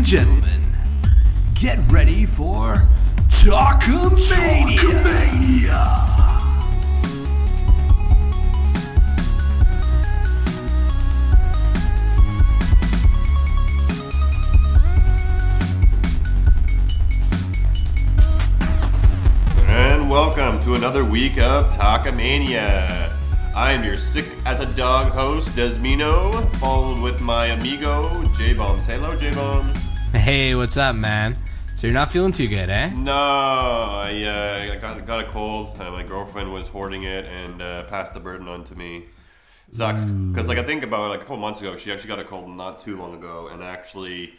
gentlemen, get ready for Talkamania! And welcome to another week of Talkamania. I'm your sick as a dog host, Desmino, followed with my amigo, J-Bombs. Hello, J-Bombs. Hey, what's up, man? So you're not feeling too good, eh? No, I got a cold. My girlfriend was hoarding it and passed the burden on to me. Sucks, because I think about a couple months ago, she actually got a cold not too long ago, and actually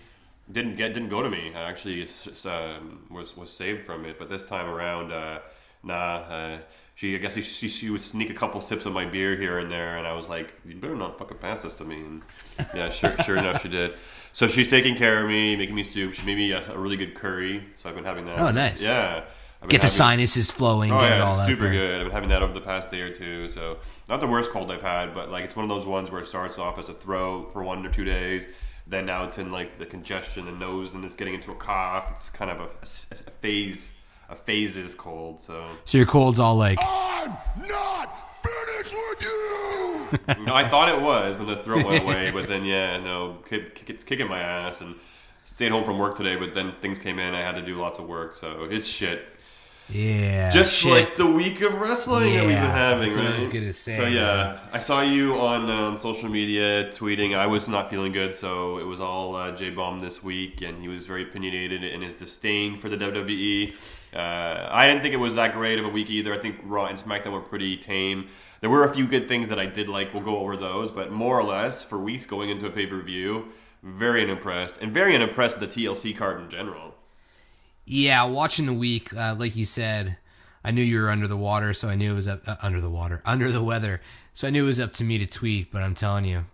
didn't go to me. I actually was saved from it, but this time around, I guess she would sneak a couple sips of my beer here and there, and I was like, you better not fucking pass this to me. And yeah, sure enough, she did. So she's taking care of me, making me soup. She made me a really good curry, so I've been having that. Oh, nice. Yeah. Get the sinuses flowing. Oh, get yeah, it all super out there. good. I've been having that over the past day or two. So not the worst cold I've had, but it's one of those ones where it starts off as a throat for 1 or 2 days. Then now it's in the congestion, the nose, and it's getting into a cough. It's kind of a phases cold. So your cold's all like, I'm not finished with you! no, I thought it was when the throat went away, but then it's kicking my ass. And stayed home from work today, but then things came in. I had to do lots of work, so it's shit. yeah, Just shit. like the week of wrestling that we've been having, that's right? what I was gonna say. So yeah, I saw you on social media tweeting. I was not feeling good, so it was all J-Bomb this week, and he was very opinionated in his disdain for the WWE. I didn't think it was that great of a week either. I think Raw and SmackDown were pretty tame. There were a few good things that I did like. We'll go over those, but more or less, for weeks going into a pay-per-view, very unimpressed with the TLC card in general. Yeah, watching the week, like you said, I knew you were under the water, so I knew it was under the weather, so I knew it was up to me to tweet. But I'm telling you,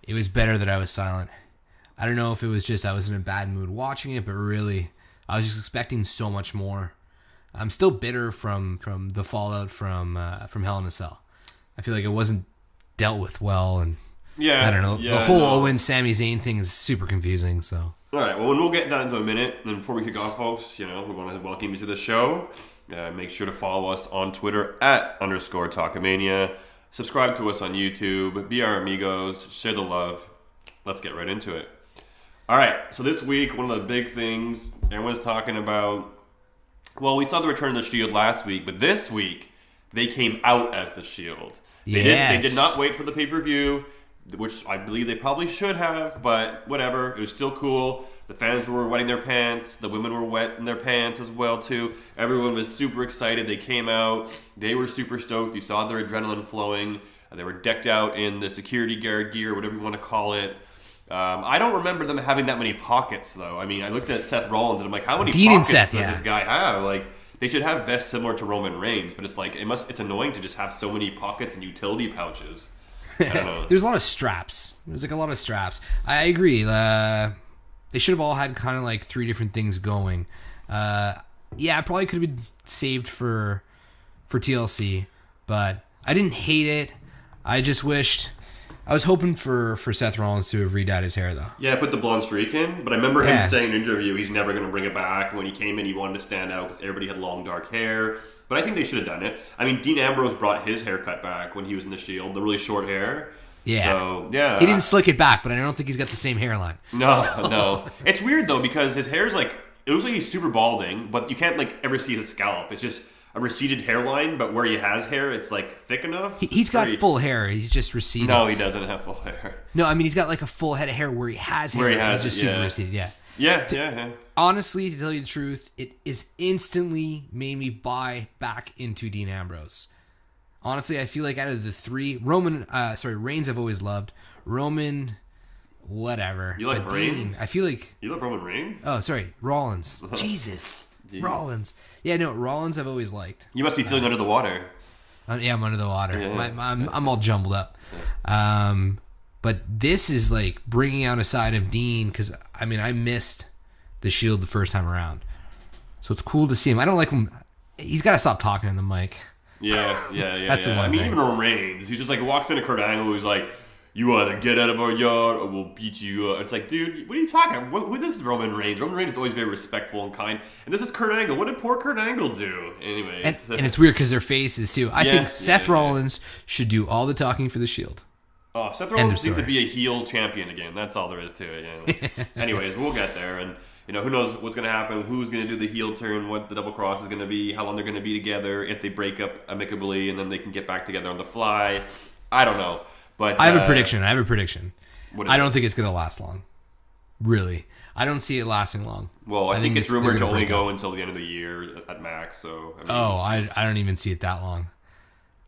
it was better that I was silent. I don't know if it was just I was in a bad mood watching it, but really, I was just expecting so much more. I'm still bitter from the fallout from Hell in a Cell. I feel like it wasn't dealt with well, and Yeah, I don't know. The whole Owen Sami Zayn thing is super confusing. So. All right, well, we'll get that into a minute. And before we kick off, folks, we want to welcome you to the show. Make sure to follow us on Twitter @_Talkamania. Subscribe to us on YouTube. Be our amigos. Share the love. Let's get right into it. All right, so this week, one of the big things everyone's talking about. Well, we saw the return of the Shield last week, but this week they came out as the Shield. They did not wait for the pay-per-view, which I believe they probably should have, but whatever. It was still cool. The fans were wetting their pants. The women were wet in their pants as well, too. Everyone was super excited. They came out. They were super stoked. You saw their adrenaline flowing. They were decked out in the security guard gear, whatever you want to call it. I don't remember them having that many pockets, though. I mean, I looked at Seth Rollins, and I'm like, how many pockets does this guy have? They should have vests similar to Roman Reigns, but it's annoying to just have so many pockets and utility pouches. I don't know. There's a lot of straps. There's a lot of straps. I agree. They should have all had kind of 3 different things going. Yeah, it probably could have been saved for TLC, but I didn't hate it. I just wished. I was hoping for Seth Rollins to have redyed his hair, though. Yeah, put the blonde streak in, but I remember him saying in an interview he's never going to bring it back. When he came in, he wanted to stand out because everybody had long, dark hair. But I think they should have done it. I mean, Dean Ambrose brought his haircut back when he was in the Shield, the really short hair. Yeah. So, yeah. He didn't slick it back, but I don't think he's got the same hairline. No. It's weird, though, because his hair's it looks like he's super balding, but you can't, ever see his scalp. It's just a receded hairline, but where he has hair, it's, thick enough. He's got full hair. He's just receded. No, he doesn't have full hair. No, I mean, he's got, a full head of hair where he has hair. He's just super receded, yeah. Yeah. Honestly, to tell you the truth, it is instantly made me buy back into Dean Ambrose. Honestly, I feel like out of the 3, Reigns I've always loved. Roman, whatever. You like Reigns? Dean, I feel like... You love Roman Reigns? Oh, sorry, Rollins. Jesus. Rollins. Yeah, no, Rollins I've always liked. You must be feeling under the water. Yeah, I'm under the water. Yeah. I'm all jumbled up. But this is bringing out a side of Dean because, I missed the Shield the first time around. So it's cool to see him. I don't like him. He's got to stop talking on the mic. Yeah. That's the one I mean, thing. even Roman Reigns, he just walks into Kurt Angle who's like, you either get out of our yard or we'll beat you up. It's like, dude, what are you talking? What is Roman Reigns? Roman Reigns is always very respectful and kind. And this is Kurt Angle. What did poor Kurt Angle do? Anyways. And it's weird because their faces, too. I think Seth Rollins should do all the talking for the Shield. Oh, Seth Rollins needs to be a heel champion again. That's all there is to it. Yeah. Anyways, we'll get there. And, who knows what's going to happen, who's going to do the heel turn, what the double cross is going to be, how long they're going to be together, if they break up amicably and then they can get back together on the fly. I don't know. But I have a prediction. I don't it? think it's going to last long. Really. I don't see it lasting long. Well, I think it's rumored to only go until the end of the year at max. So I don't even see it that long.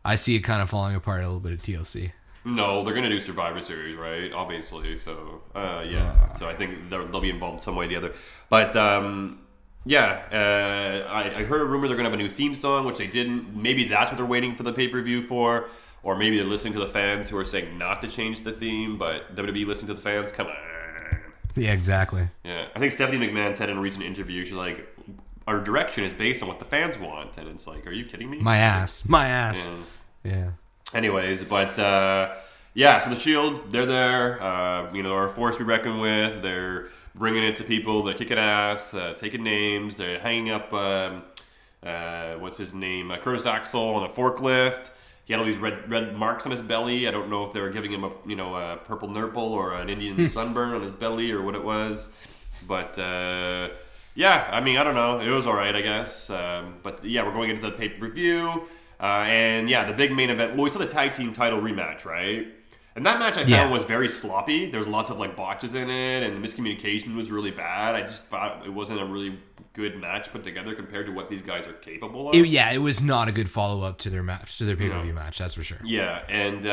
I see it kind of falling apart a little bit at TLC. No, they're going to do Survivor Series, right? Obviously. So, So I think they'll be involved in some way or the other. But, I heard a rumor they're going to have a new theme song, which they didn't. Maybe that's what they're waiting for the pay-per-view for. Or maybe they're listening to the fans who are saying not to change the theme, but WWE listening to the fans? Come on. Yeah, exactly. Yeah. I think Stephanie McMahon said in a recent interview, she's like, our direction is based on what the fans want. And it's like, are you kidding me? My ass. Yeah. Anyways, but so the Shield, they're there. They're a force to be reckoned with. They're bringing it to people. They're kicking ass, taking names. They're hanging up, what's his name? Curtis Axel on a forklift. He had all these red marks on his belly. I don't know if they were giving him a purple nurple or an Indian sunburn on his belly or what it was. But I don't know. It was all right, I guess. But we're going into the pay-per-view. The big main event. Well, we saw the tag team title rematch, right? And that match I found was very sloppy. There was lots of botches in it, and the miscommunication was really bad. I just thought it wasn't a really good match put together compared to what these guys are capable of. It was not a good follow-up to their match, to their pay-per-view match, that's for sure. Yeah, and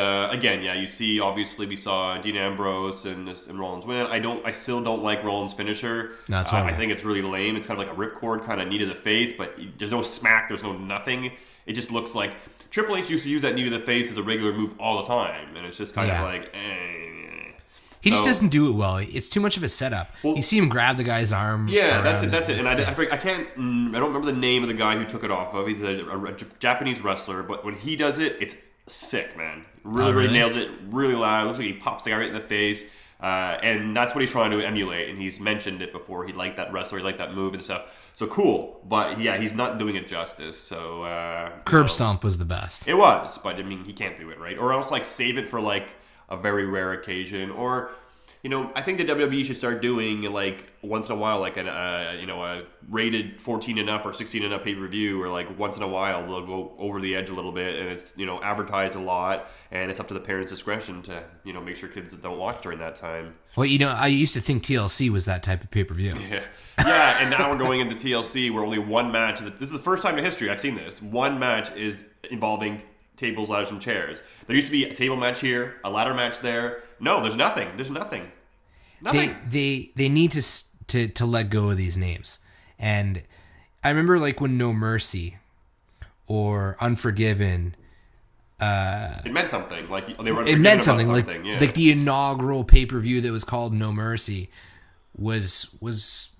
you see, obviously, we saw Dean Ambrose and Rollins win. I still don't like Rollins' finisher. That's I think it's really lame. It's kind of like a ripcord, kind of knee to the face, but there's no smack, there's no nothing. It just looks like Triple H used to use that knee to the face as a regular move all the time, and it's just kind of like, He just doesn't do it well. It's too much of a setup. Well, you see him grab the guy's arm. Yeah, that's it. And I don't remember the name of the guy who took it off of. He's a Japanese wrestler, but when he does it, it's sick, man. Really nails it. Really loud. Looks like he pops the guy right in the face. And that's what he's trying to emulate. And he's mentioned it before. He liked that wrestler. He liked that move and stuff. So cool. But yeah, he's not doing it justice. So Curb Stomp was the best. It was, but I mean, he can't do it, right? Or else save it for a very rare occasion. Or I think the WWE should start doing once in a while a rated 14 and up or 16 and up pay-per-view, or once in a while they'll go over the edge a little bit, and it's advertised a lot, and it's up to the parents' discretion to make sure kids don't watch during that time. Well, I used to think TLC was that type of pay-per-view. Yeah, and now we're going into TLC where only one match. This is the first time in history I've seen this. One match is involving tables, ladders, and chairs. There used to be a table match here, a ladder match there. No, there's nothing. There's nothing. Nothing. They need to let go of these names. And I remember when No Mercy or Unforgiven. It meant something. They were. It meant something. Yeah. The inaugural pay-per-view that was called No Mercy was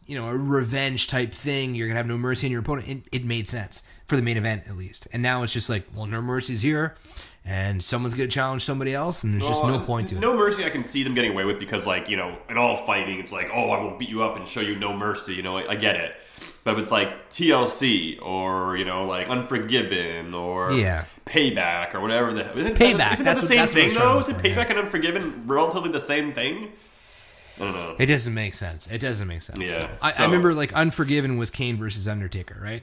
a revenge type thing. You're gonna have no mercy on your opponent. It made sense for the main event at least. And now it's just No Mercy's here, and someone's gonna challenge somebody else, and there's just no point to it. No Mercy, I can see them getting away with because in all fighting, it's I will beat you up and show you no mercy. I get it. But if it's TLC or Unforgiven or Payback or whatever the hell, isn't that the same thing though? Is it Payback and Unforgiven relatively the same thing? I don't know. It doesn't make sense. Yeah. So, I remember Unforgiven was Kane versus Undertaker, right?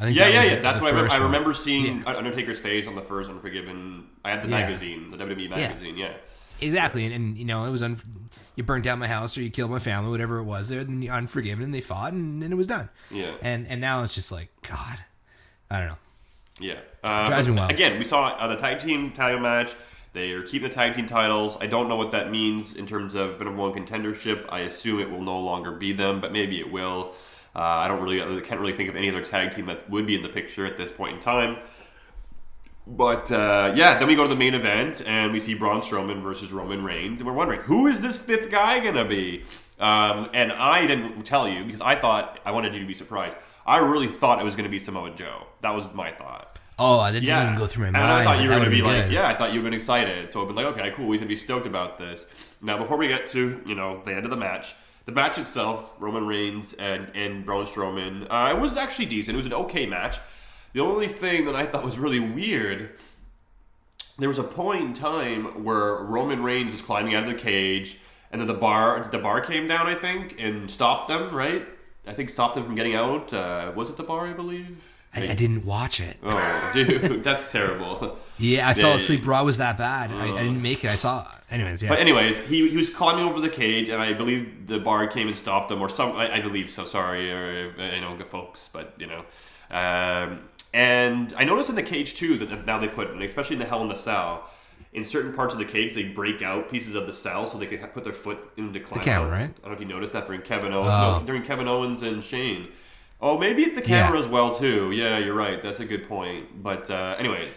I think that's what I remember seeing Undertaker's face on the first Unforgiven. I had the magazine, the WWE magazine. Yeah. Exactly, and it was you burnt down my house or you killed my family, whatever it was. There, then Unforgiven, and they fought, and it was done. Yeah. And now it's just God, I don't know. Yeah. Drives me wild. Again, we saw the tag team title match. They are keeping the tag team titles. I don't know what that means in terms of number one contendership. I assume it will no longer be them, but maybe it will. I can't really think of any other tag team that would be in the picture at this point in time. But then we go to the main event and we see Braun Strowman versus Roman Reigns, and we're wondering, who is this fifth guy gonna be? And I didn't tell you because I thought I wanted you to be surprised. I really thought it was gonna be Samoa Joe. That was my thought. Oh, that didn't even go through my mind. And I thought you were going to be like, good. I thought you would been excited. So I've been like, okay, cool. He's going to be stoked about this. Now, before we get to, the end of the match itself, Roman Reigns and Braun Strowman, it was actually decent. It was an okay match. The only thing that I thought was really weird, there was a point in time where Roman Reigns was climbing out of the cage, and then the bar came down, I think, and stopped them, right? I think stopped them from getting out. Was it the bar, I believe? I didn't watch it. Oh, dude, that's terrible. Yeah, I fell asleep. Raw was that bad. I didn't make it. I saw. Anyways, yeah. But anyways, he was climbing over the cage, and I believe the bar came and stopped them, or some. I believe so. Sorry, folks, but and I noticed in the cage too that now they put, especially in the Hell in the Cell, in certain parts of the cage they break out pieces of the cell so they can put their foot in to climb. The camera, out. right? I don't know if you noticed that during Kevin Owens. During Kevin Owens and Shane. Oh, maybe it's the camera as well, too. Yeah, you're right. That's a good point. But anyways,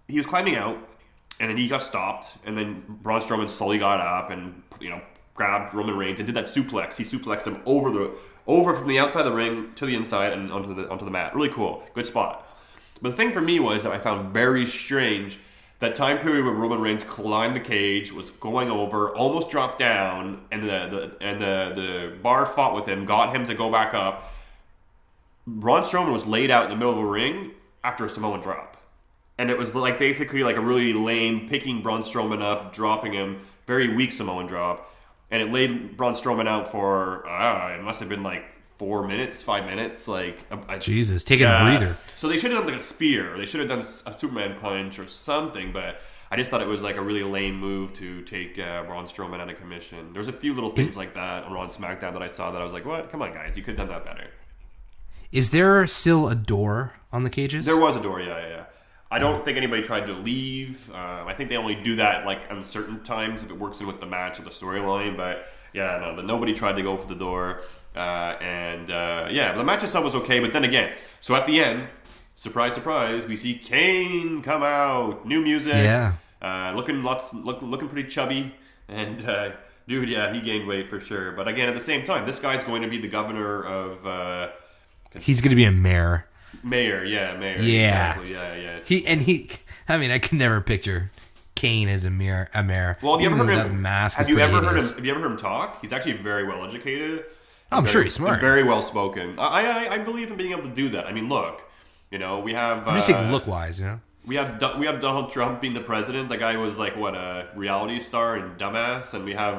he was climbing out, and then he got stopped, and then Braun Strowman slowly got up and, grabbed Roman Reigns and did that suplex. He suplexed him over from the outside of the ring to the inside and onto the mat. Really cool. Good spot. But the thing for me was that I found very strange that time period where Roman Reigns climbed the cage, was going over, almost dropped down, and the bar fought with him, got him to go back up. Braun Strowman was laid out in the middle of a ring after a Samoan drop. And it was basically a really lame picking Braun Strowman up, dropping him, very weak Samoan drop. And it laid Braun Strowman out for, it must have been 4 minutes, 5 minutes. Jesus, taking a breather. So they should have done a spear. Or they should have done a Superman punch or something. But I just thought it was a really lame move to take Braun Strowman out of commission. There's a few little things like that on Raw and SmackDown that I saw that I was like, what? Come on, guys. You could have done that better. Is there still a door on the cages? There was a door, yeah. I don't think anybody tried to leave. I think they only do that on certain times if it works in with the match or the storyline. But nobody tried to go for the door. But the match itself was okay. But then again, so at the end, surprise, surprise, we see Kane come out, new music, looking pretty chubby, and dude, he gained weight for sure. But again, at the same time, this guy's going to be the governor of. He's going to be a mayor. Mayor. Yeah. Exactly. Yeah. I can never picture Kane as a mayor. Well, have you ever heard him? Have you ever heard him talk? He's actually very well educated. I'm sure he's smart. Very well spoken. I believe in being able to do that. I mean, look, we have. I'm just saying, look wise, We have Donald Trump being the president. The guy was a reality star and dumbass, and we have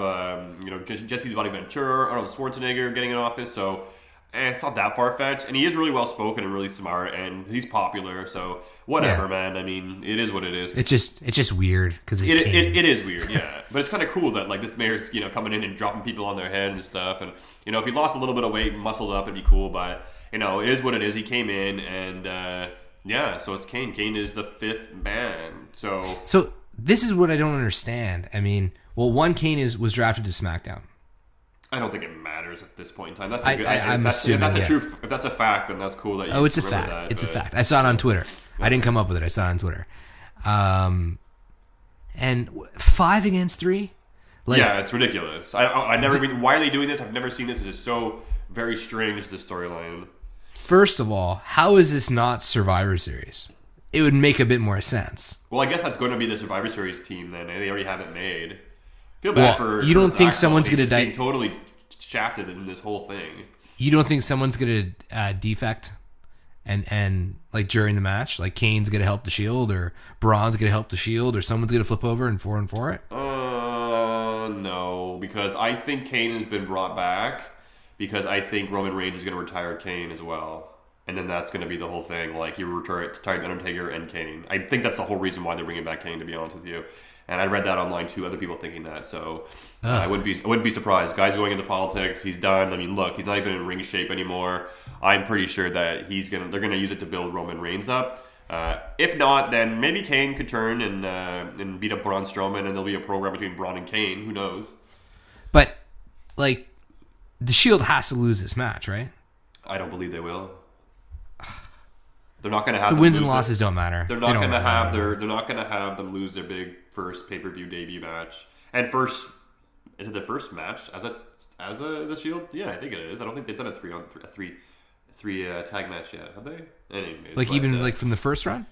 Jesse the Body Ventura, Arnold Schwarzenegger getting in office. So. And it's not that far-fetched. And he is really well-spoken and really smart. And he's popular. So, whatever, man. I mean, it is what it is. It's just weird. Because it is weird, yeah. But it's kind of cool that, this mayor's, coming in and dropping people on their head and stuff. And, if he lost a little bit of weight and muscled up, it'd be cool. But, it is what it is. He came in and, so it's Kane. Kane is the fifth man. So this is what I don't understand. I mean, Kane was drafted to SmackDown. I don't think it matters at this point in time. That's assuming, if that's a fact, then that's cool that you it's a fact. That, it's a fact. I saw it on Twitter. I didn't come up with it. I saw it on Twitter. And 5 against 3? It's ridiculous. I never. Why are they doing this? I've never seen this. It's just so very strange, the storyline. First of all, how is this not Survivor Series? It would make a bit more sense. Well, I guess that's going to be the Survivor Series team then. They already have it made. Feel bad for. You don't think someone's going to die? Totally shafted in this whole thing. You don't think someone's going to defect, and during the match, Kane's going to help the Shield, or Braun's going to help the Shield, or someone's going to flip over and 4-4 it? No, because I think Kane has been brought back because I think Roman Reigns is going to retire Kane as well, and then that's going to be the whole thing. He retired Undertaker and Kane. I think that's the whole reason why they're bringing back Kane. To be honest with you. And I read that online too, other people thinking that. So I wouldn't be surprised. Guy's going into politics. He's done. I mean, look, he's not even in ring shape anymore. I'm pretty sure that they're gonna use it to build Roman Reigns up. If not, then maybe Kane could turn and beat up Braun Strowman, and there'll be a program between Braun and Kane. Who knows? But the Shield has to lose this match, right? I don't believe they will. They're not going to have. So wins and losses don't matter. They're not going to have They're not going to have them lose their big first pay-per-view debut match. And is it the first match as the Shield? Yeah, I think it is. I don't think they've done a tag match yet, have they? Anyways, Like even like from the first run.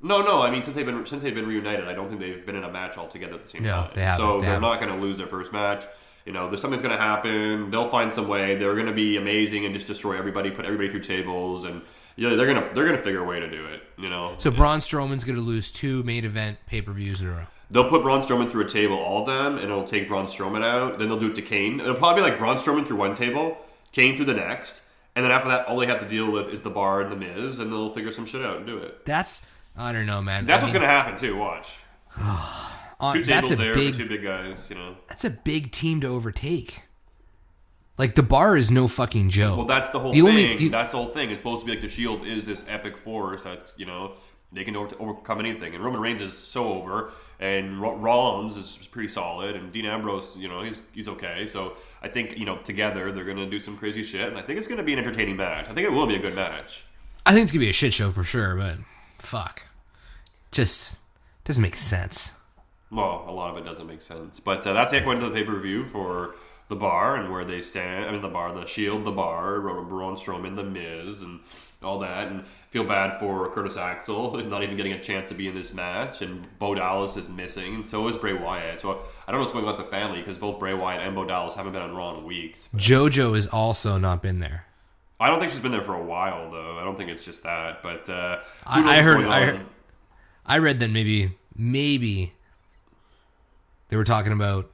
No. I mean, since they've been reunited, I don't think they've been in a match all together at the same time. They haven't. So they're not going to lose their first match. You know, there's something's going to happen. They'll find some way. They're going to be amazing and just destroy everybody, put everybody through tables, and they're gonna figure a way to do it. You know. So Braun Strowman's going to lose 2 main event pay-per-views in a row. They'll put Braun Strowman through a table, all of them, and it'll take Braun Strowman out. Then they'll do it to Kane. It'll probably be like Braun Strowman through one table, Kane through the next, and then after that, all they have to deal with is the Bar and the Miz, and they'll figure some shit out and do it. I don't know, man. That's what's gonna happen too. Watch. 2 tables there for 2 big guys. You know. That's a big team to overtake. Like, the Bar is no fucking joke. Well, that's the whole thing. That's the whole thing. It's supposed to be like the Shield is this epic force that's, you know, they can overcome anything. And Roman Reigns is so over, and Rollins is pretty solid, and Dean Ambrose, you know, he's okay. So I think, you know, together they're going to do some crazy shit, and I think it's going to be an entertaining match. I think it will be a good match. I think it's going to be a shit show for sure, but fuck. Just doesn't make sense. Well, a lot of it doesn't make sense. But that's it going to the pay-per-view for the Bar and where they stand. I mean, the Bar, the Shield, the Bar, Braun Strowman, the Miz, and all that. And feel bad for Curtis Axel not even getting a chance to be in this match. And Bo Dallas is missing, and so is Bray Wyatt. So I don't know what's going on with the family because both Bray Wyatt and Bo Dallas haven't been on Raw in weeks. But JoJo has also not been there. I don't think she's been there for a while, though. I don't think it's just that. But I read that maybe they were talking about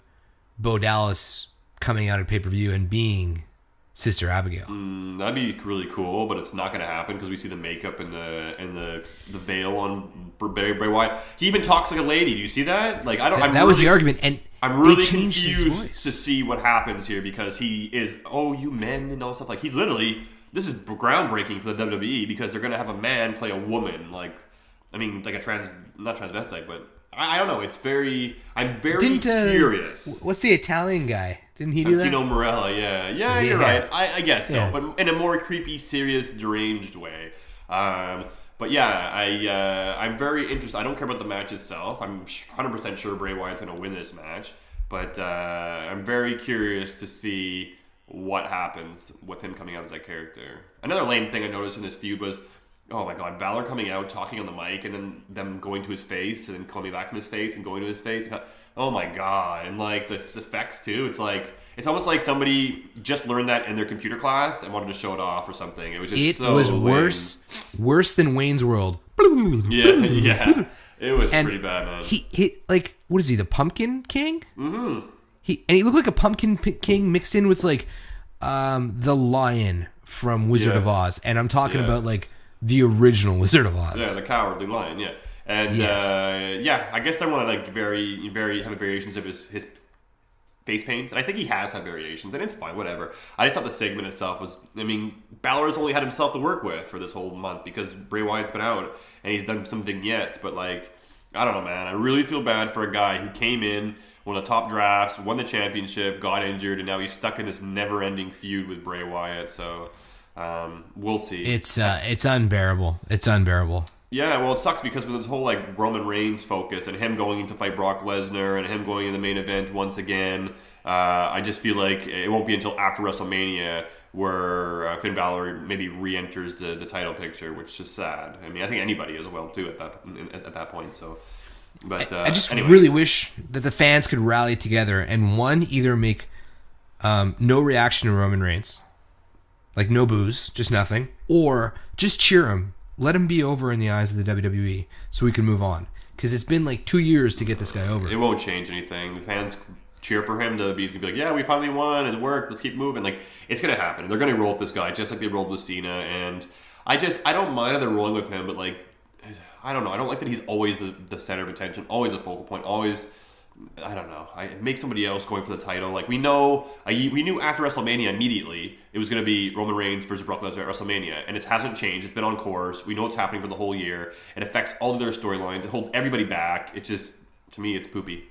Bo Dallas coming out at pay-per-view and being Sister Abigail. That'd be really cool, but it's not going to happen because we see the makeup and the veil on Bray Wyatt. He even talks like a lady. Do you see that? Like that was the argument, and I'm really confused to see what happens here because he is you men and all stuff. Like he's literally this is groundbreaking for the WWE because they're going to have a man play a woman. Like I mean, like not transvestite, but I don't know. I'm very curious. What's the Italian guy? Didn't he do that? Santino Marella, yeah, you're right. I guess so, but in a more creepy, serious, deranged way. But yeah, I'm very interested. I don't care about the match itself. I'm 100% sure Bray Wyatt's going to win this match, but I'm very curious to see what happens with him coming out as that character. Another lame thing I noticed in this feud was, oh my god, Balor coming out, talking on the mic, and then them going to his face, and then coming back from his face, and going to his face. Oh my god. And like the effects too, it's almost like somebody just learned that in their computer class and wanted to show it off or something. It was just worse than Wayne's World. Yeah. It was pretty bad, man. He like, what is he, the Pumpkin King? Mm-hmm. He looked like a Pumpkin King mixed in with like the lion from Wizard of Oz. And I'm talking about like the original Wizard of Oz. Yeah, the Cowardly Lion, yeah. And I guess they want to like very have variations of his face paint, and I think he has had variations, and it's fine, whatever. I just thought the segment itself was, I mean, Balor's only had himself to work with for this whole month because Bray Wyatt's been out and he's done some vignettes, but like, I don't know, man. I really feel bad for a guy who came in, won the top drafts, won the championship, got injured, and now he's stuck in this never-ending feud with Bray Wyatt. So we'll see. It's unbearable. It's unbearable. Yeah, well, it sucks because with this whole like Roman Reigns focus and him going to fight Brock Lesnar and him going in the main event once again, I just feel like it won't be until after WrestleMania where Finn Balor maybe re-enters the title picture, which is sad. I mean, I think anybody as well too at that point. So, but I just anyway. really wish that the fans could rally together and either make no reaction to Roman Reigns, like no boos, just nothing, or just cheer him. Let him be over in the eyes of the WWE so we can move on. Because it's been like 2 years to get this guy over. It won't change anything. The fans cheer for him to be like, yeah, we finally won. It worked. Let's keep moving. Like, it's going to happen. They're going to roll with this guy just like they rolled with Cena. And I don't mind that they're rolling with him, but like, I don't know. I don't like that he's always the center of attention, always a focal point, always... I don't know. Make somebody else going for the title. Like we knew after WrestleMania immediately it was going to be Roman Reigns versus Brock Lesnar at WrestleMania, and it hasn't changed. It's been on course. We know what's happening for the whole year. It affects all of their storylines. It holds everybody back. It just, to me, it's poopy.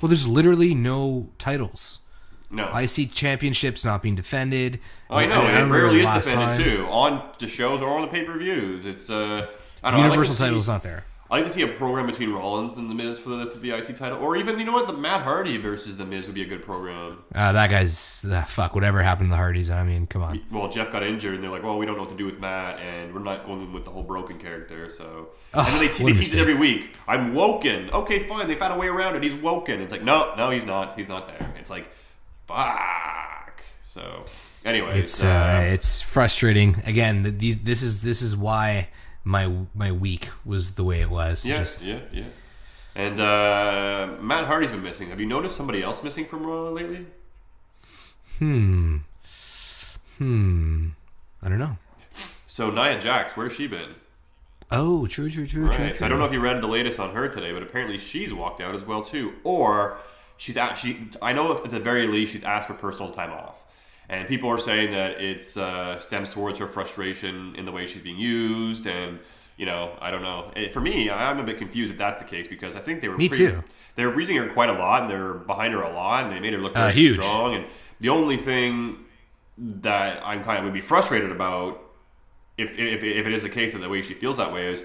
Well, there's literally no titles. No. IC championships not being defended. Oh, I know. And it rarely is defended too on the shows or on the pay-per-views. It's I don't know. Universal title's not there. I like to see a program between Rollins and The Miz for the IC title. Or even, you know what, the Matt Hardy versus The Miz would be a good program. That guy's... fuck, whatever happened to the Hardys, I mean, come on. Well, Jeff got injured, and they're like, well, we don't know what to do with Matt, and we're not going with the whole broken character, so... and then they tease it every week. I'm woken. Okay, fine, they found a way around it. He's woken. It's like, no, he's not. He's not there. It's like, fuck. So, anyways. It's frustrating. Again, this is why... My week was the way it was. Yes, yeah. And Matt Hardy's been missing. Have you noticed somebody else missing from Raw lately? I don't know. So Nia Jax, where's she been? Oh, true. Right. So I don't know if you read the latest on her today, but apparently she's walked out as well too. Or I know at the very least she's asked for personal time off. And people are saying that it stems towards her frustration in the way she's being used, and I don't know. For me, I'm a bit confused if that's the case because I think they were they were using her quite a lot, and they're behind her a lot, and they made her look very huge. Strong. And the only thing that I'm kind of would be frustrated about, if it is the case that the way she feels that way is,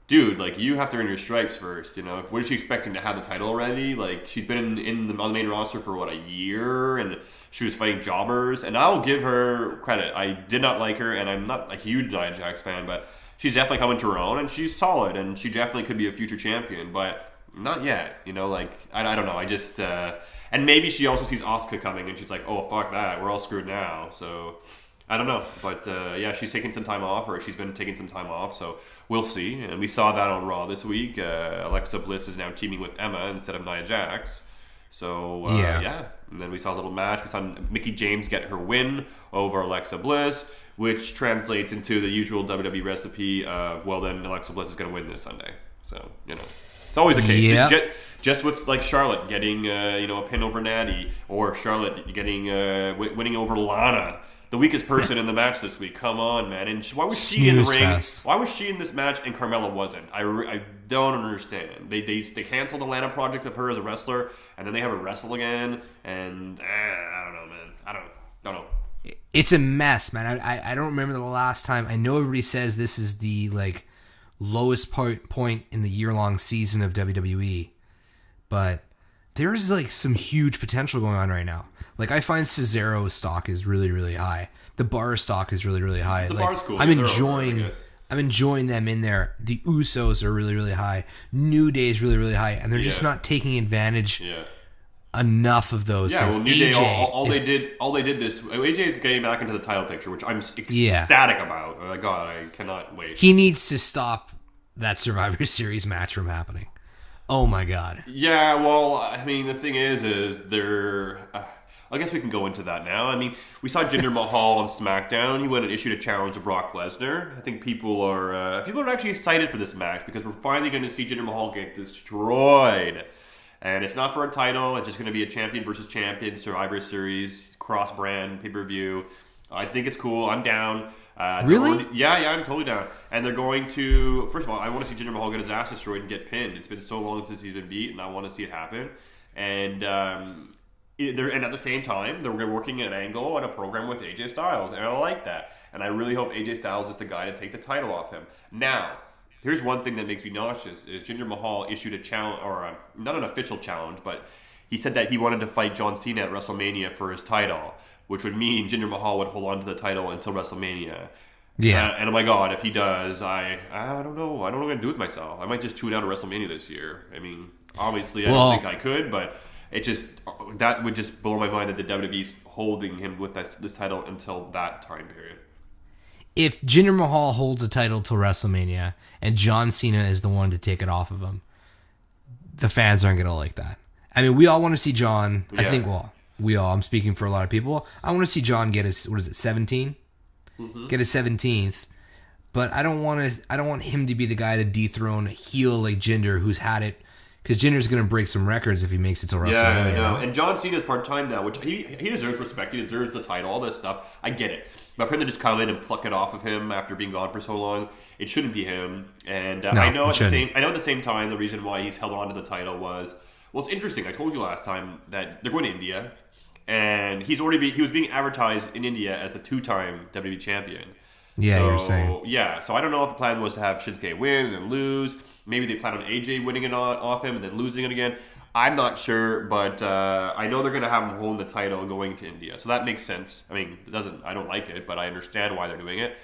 dude, like, you have to earn your stripes first, What is she expecting to have the title already? Like, she's been on the main roster for, a year, and she was fighting jobbers, and I'll give her credit. I did not like her, and I'm not a huge Nia Jax fan, but she's definitely coming to her own, and she's solid, and she definitely could be a future champion, but not yet, I don't know, I just, and maybe she also sees Asuka coming, and she's like, oh, fuck that, we're all screwed now, so... I don't know, but she's taking some time off, or she's been taking some time off, so we'll see. And we saw that on Raw this week. Alexa Bliss is now teaming with Emma instead of Nia Jax. So, yeah. And then we saw a little match. We saw Mickie James get her win over Alexa Bliss, which translates into the usual WWE recipe of, well, then Alexa Bliss is going to win this Sunday. So, it's always the case. Yeah. Just with, Charlotte getting, a pin over Natty, or Charlotte getting winning over Lana. The weakest person in the match this week. Come on, man. And why was she in the ring? Fest. Why was she in this match and Carmella wasn't? I don't understand. They canceled the Lana project of her as a wrestler, and then they have her wrestle again. And I don't know, man. I don't know. It's a mess, man. I don't remember the last time. I know everybody says this is the lowest point in the year-long season of WWE, but there's some huge potential going on right now. I find Cesaro's stock is really, really high. The Bar stock is really, really high. The Bar's cool. I'm enjoying them in there. The Usos are really, really high. New Day is really, really high, and they're just not taking advantage enough of those things. Well, New Day, all they did this. AJ is getting back into the title picture, which I'm ecstatic about. Oh my God, I cannot wait. He needs to stop that Survivor Series match from happening. Oh my God. Yeah, well, I mean, the thing is they're... I guess we can go into that now. I mean, we saw Jinder Mahal on SmackDown. He went and issued a challenge to Brock Lesnar. I think people are actually excited for this match because we're finally going to see Jinder Mahal get destroyed. And it's not for a title. It's just going to be a champion versus champion Survivor Series cross-brand pay-per-view. I think it's cool. I'm down. Really? I'm totally down. And they're going to... First of all, I want to see Jinder Mahal get his ass destroyed and get pinned. It's been so long since he's been beat, and I want to see it happen. And at the same time, they're working an angle and a program with AJ Styles, and I like that. And I really hope AJ Styles is the guy to take the title off him. Now, here's one thing that makes me nauseous: is Jinder Mahal issued a challenge, or not an official challenge, but he said that he wanted to fight John Cena at WrestleMania for his title, which would mean Jinder Mahal would hold on to the title until WrestleMania. Yeah. And oh my God, if he does, I don't know. I don't know what I'm going to do with myself. I might just tune out of WrestleMania this year. I mean, obviously, I don't think I could, but that would just blow my mind that the WWE's holding him with this title until that time period. If Jinder Mahal holds the title till WrestleMania and John Cena is the one to take it off of him, the fans aren't going to like that. I mean, we all want to see John. Yeah. I think, I'm speaking for a lot of people. I want to see John get his, 17? Mm-hmm. Get his 17th. But I don't want him to be the guy to dethrone a heel like Jinder, who's had it. Because Jinder's going to break some records if he makes it till WrestleMania. Yeah, I know. And John Cena's part-time now, which he deserves respect. He deserves the title, all this stuff. I get it. But for him to just come in and pluck it off of him after being gone for so long, it shouldn't be him. And I know at the same time, the reason why he's held on to the title was, well, it's interesting. I told you last time that they're going to India, and he was being advertised in India as the 2-time WWE champion. Yeah, so, you were saying. Yeah, so I don't know if the plan was to have Shinsuke win and then lose. Maybe they plan on AJ winning it off him and then losing it again. I'm not sure, but I know they're going to have him hold the title going to India. So that makes sense. I mean, I don't like it, but I understand why they're doing it.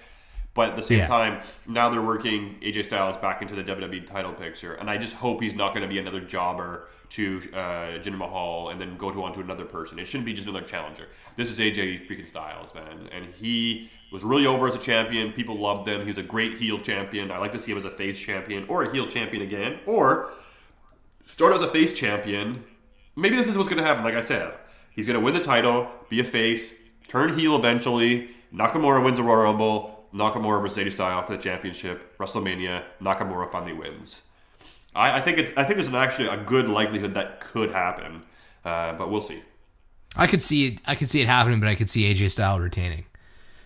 But at the same time, now they're working AJ Styles back into the WWE title picture. And I just hope he's not going to be another jobber to Jinder Mahal and then go on to another person. It shouldn't be just another challenger. This is AJ freaking Styles, man. And he was really over as a champion. People loved him. He was a great heel champion. I like to see him as a face champion or a heel champion again. Or start as a face champion. Maybe this is what's going to happen. Like I said, he's going to win the title, be a face, turn heel eventually. Nakamura wins the Royal Rumble. Nakamura versus AJ Styles for the championship. WrestleMania. Nakamura finally wins. I think there's actually a good likelihood that could happen, but we'll see. I could see it happening, but I could see AJ Styles retaining,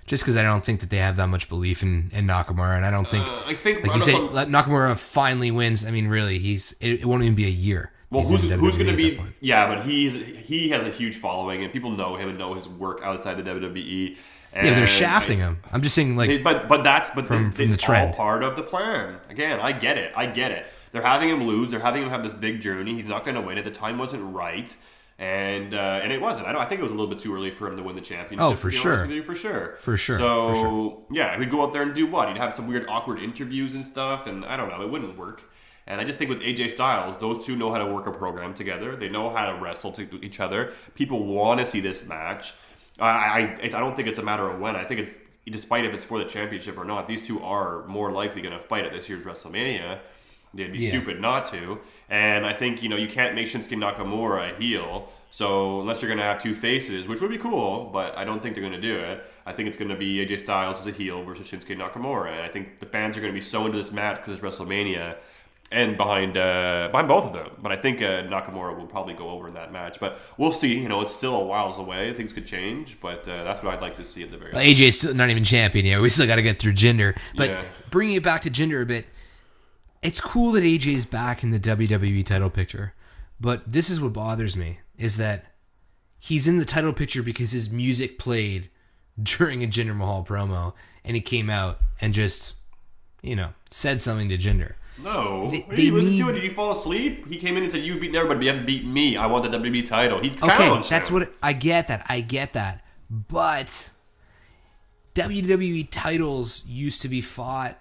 just because I don't think that they have that much belief in Nakamura, and I don't think. Like you said, Nakamura finally wins. I mean, really, it won't even be a year. Well, who's going to be? Yeah, but he has a huge following, and people know him and know his work outside the WWE. And they're shafting him. I'm just saying, like, but it's the trend. all part of the plan. Again, I get it. They're having him lose. They're having him have this big journey. He's not going to win it. The time wasn't right, and it wasn't. I think it was a little bit too early for him to win the championship. Oh, for sure. For sure. So yeah, he'd go out there and do what? He'd have some weird, awkward interviews and stuff, and I don't know. It wouldn't work. And I just think with AJ Styles, those two know how to work a program together. They know how to wrestle to each other. People want to see this match. I don't think it's a matter of when. I think it's, despite if it's for the championship or not, these two are more likely going to fight at this year's WrestleMania. They'd be stupid not to. And I think, you can't make Shinsuke Nakamura a heel. So unless you're going to have two faces, which would be cool, but I don't think they're going to do it. I think it's going to be AJ Styles as a heel versus Shinsuke Nakamura. And I think the fans are going to be so into this match because it's WrestleMania and behind both of them. But I think Nakamura will probably go over in that match. But we'll see. It's still a whiles away. Things could change. But that's what I'd like to see at the very end. AJ's still not even champion yet. We still got to get through Jinder. But bringing it back to Jinder a bit, it's cool that AJ's back in the WWE title picture. But this is what bothers me, is that he's in the title picture because his music played during a Jinder Mahal promo. And he came out and just, said something to Jinder. No. Did you listen to it? Did you fall asleep? He came in and said, "You've beaten everybody, but you haven't beaten me. I want the WWE title." He challenged that's him. what I get that. But WWE titles used to be fought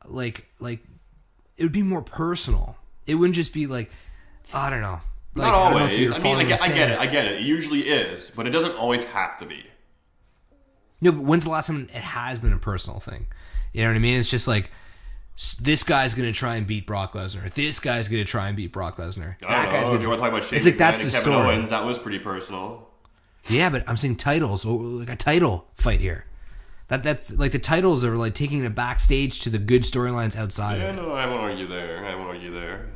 like it would be more personal. It wouldn't just be like, I don't know. Not always. I get it. It usually is, but it doesn't always have to be. No, but when's the last time it has been a personal thing? You know what I mean? It's just like, this guy's going to try and beat Brock Lesnar. This guy's going to try and beat Brock Lesnar. That guy's going to talk about Shane It's like, that's the Kevin story. Owens. That was pretty personal. Yeah, but I'm saying titles, like a title fight here. That's like the titles are like taking it backstage to the good storylines outside of it. No, I won't argue there.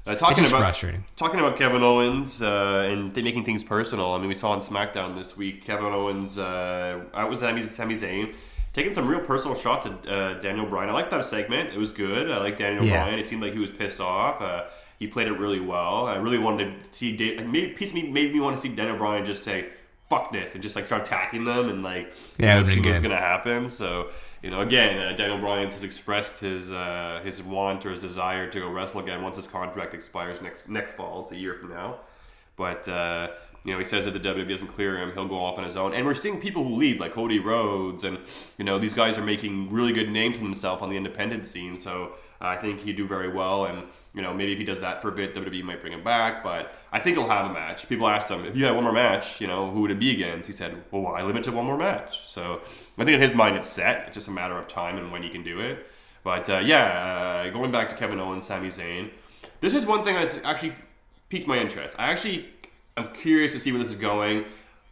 It's just frustrating. Talking about Kevin Owens and making things personal. I mean, we saw on SmackDown this week, Kevin Owens out with Sami Zayn, taking some real personal shots at Daniel Bryan. I liked that segment. It was good. I like Daniel Bryan. It seemed like he was pissed off. He played it really well. I really wanted to see made me want to see Daniel Bryan just say, "Fuck this," and just like start attacking them and like see what's gonna happen. So again, Daniel Bryan has expressed his want or his desire to go wrestle again once his contract expires next fall. It's a year from now, but he says that the WWE doesn't clear him, he'll go off on his own. And we're seeing people who leave, like Cody Rhodes, and these guys are making really good names for themselves on the independent scene. So I think he'd do very well, and maybe if he does that for a bit, WWE might bring him back. But I think he'll have a match. People asked him, if you had one more match, who would it be against? He said, well, why limit to one more match? So I think in his mind it's set. It's just a matter of time and when he can do it. But going back to Kevin Owens, Sami Zayn, this is one thing that's actually piqued my interest. I'm curious to see where this is going.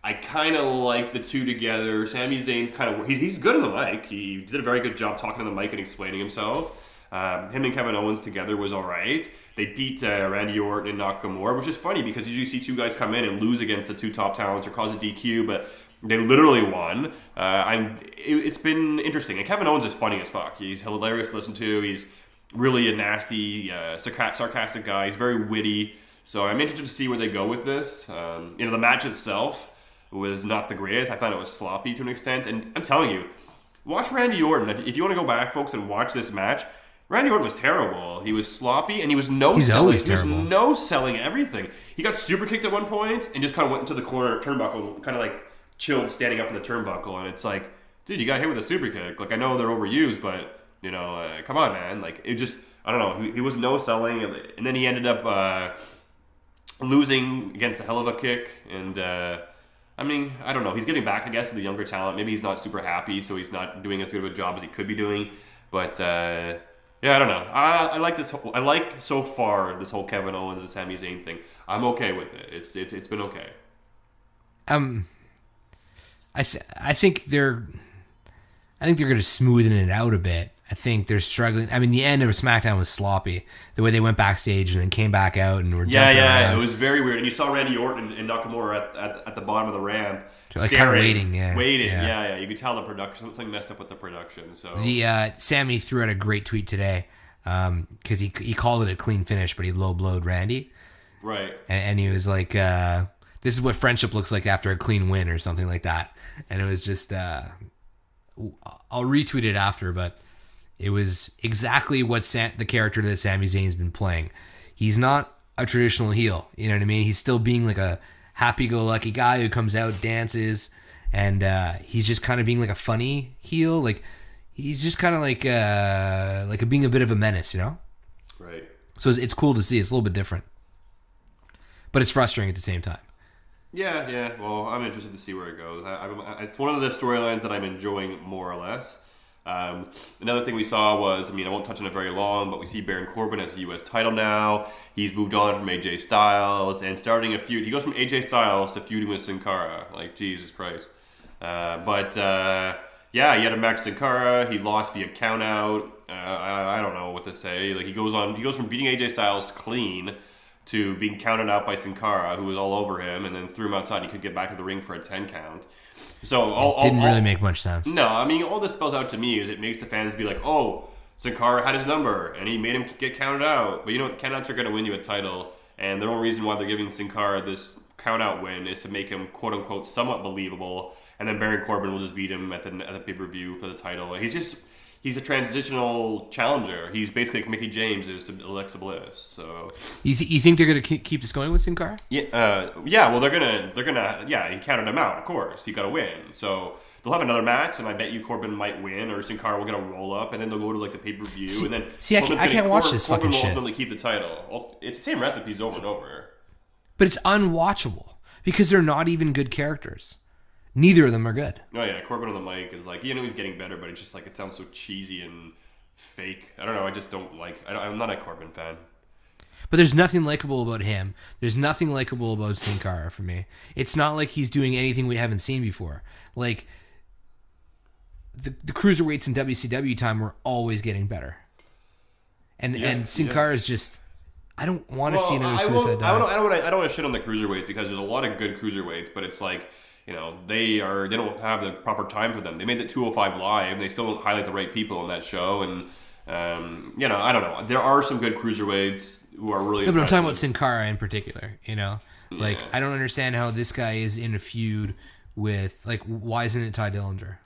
I kind of like the two together. Sami Zayn's he's good on the mic. He did a very good job talking on the mic and explaining himself. Him and Kevin Owens together was all right. They beat Randy Orton and Nakamura, which is funny because you see two guys come in and lose against the two top talents or cause a DQ, but they literally won. It's been interesting. And Kevin Owens is funny as fuck. He's hilarious to listen to. He's really a nasty, sarcastic guy. He's very witty. So I'm interested to see where they go with this. The match itself was not the greatest. I thought it was sloppy to an extent. And I'm telling you, Watch Randy Orton. If you want to go back, folks, and watch this match, Randy Orton was terrible. He was sloppy, and he was He's always terrible. He was no-selling everything. He got super kicked at one point and just kind of went into the corner turnbuckle, kind of like chilled standing up in the turnbuckle. And it's like, dude, you got hit with a super kick. Like, I know they're overused, but, come on, man. Like, it just, I don't know. He was no-selling, and then he ended up losing against a hell of a kick. And, I don't know. He's getting back, I guess, to the younger talent. Maybe he's not super happy, so he's not doing as good of a job as he could be doing. But, yeah, I don't know. I like this. I like so far this whole Kevin Owens and Sami Zayn thing. I'm okay with it. It's been okay. I think they're going to smoothen it out a bit. I think they're struggling. I mean, the end of SmackDown was sloppy. The way they went backstage and then came back out and were jumping around. It was very weird. And you saw Randy Orton and Nakamura at the bottom of the ramp, like kind of waiting. Yeah. You could tell the production, something messed up with the production. So the Sammy threw out a great tweet today because he called it a clean finish, but he low blowed Randy. Right. And he was like, "This is what friendship looks like after a clean win," or something like that. And it was just, I'll retweet it after, but. It was exactly what the character that Sami Zayn's been playing. He's not a traditional heel. You know what I mean? He's still being like a happy-go-lucky guy who comes out, dances, and he's just kind of being like a funny heel. Like he's just kind of like being a bit of a menace, Right. So it's cool to see. It's a little bit different, but it's frustrating at the same time. Yeah. Well, I'm interested to see where it goes. It's one of the storylines that I'm enjoying more or less. Another thing we saw was, I won't touch on it very long, but we see Baron Corbin as a U.S. title now. He's moved on from AJ Styles and starting a feud. He goes from AJ Styles to feuding with Sin Cara. Like, Jesus Christ. He had a match with Sin Cara. He lost via countout. I don't know what to say. Like, he goes from beating AJ Styles clean to being counted out by Sin Cara, who was all over him, and then threw him outside. He could get back in the ring for a 10 count. So it didn't really make much sense. No, all this spells out to me is it makes the fans be like, oh, Sin Cara had his number, and he made him get counted out. But countouts are going to win you a title, and the only reason why they're giving Sin Cara this countout win is to make him, quote-unquote, somewhat believable, and then Baron Corbin will just beat him at the pay-per-view for the title. He's a transitional challenger. He's basically like Mickey James is to Alexa Bliss. So you think they're gonna keep this going with Sin Cara? Yeah. Well, they're gonna. Yeah, he counted him out. Of course, he got to win. So they'll have another match, and I bet you Corbin might win, or Sin Cara will get a roll up, and then they'll go to like the pay per view, and then I can't watch this fucking shit. Corbin will ultimately keep the title. It's the same recipes over and over. But it's unwatchable because they're not even good characters. Neither of them are good. Oh yeah, Corbin on the mic is like, he's getting better, but it's just like it sounds so cheesy and fake. I don't know. I just don't like. I'm not a Corbin fan. But there's nothing likable about him. There's nothing likable about Sin Cara for me. It's not like he's doing anything we haven't seen before. Like the cruiserweights in WCW time were always getting better. And Sin Cara is just. I don't want to see another Suicide Dive. I don't want to shit on the cruiserweights because there's a lot of good cruiserweights, but it's like. They don't have the proper time for them. They made the 205 live. And they still don't highlight the right people on that show. And I don't know. There are some good cruiserweights who are really. No, but I'm talking about Sin Cara in particular. Like I don't understand how this guy is in a feud with why isn't it Ty Dillinger?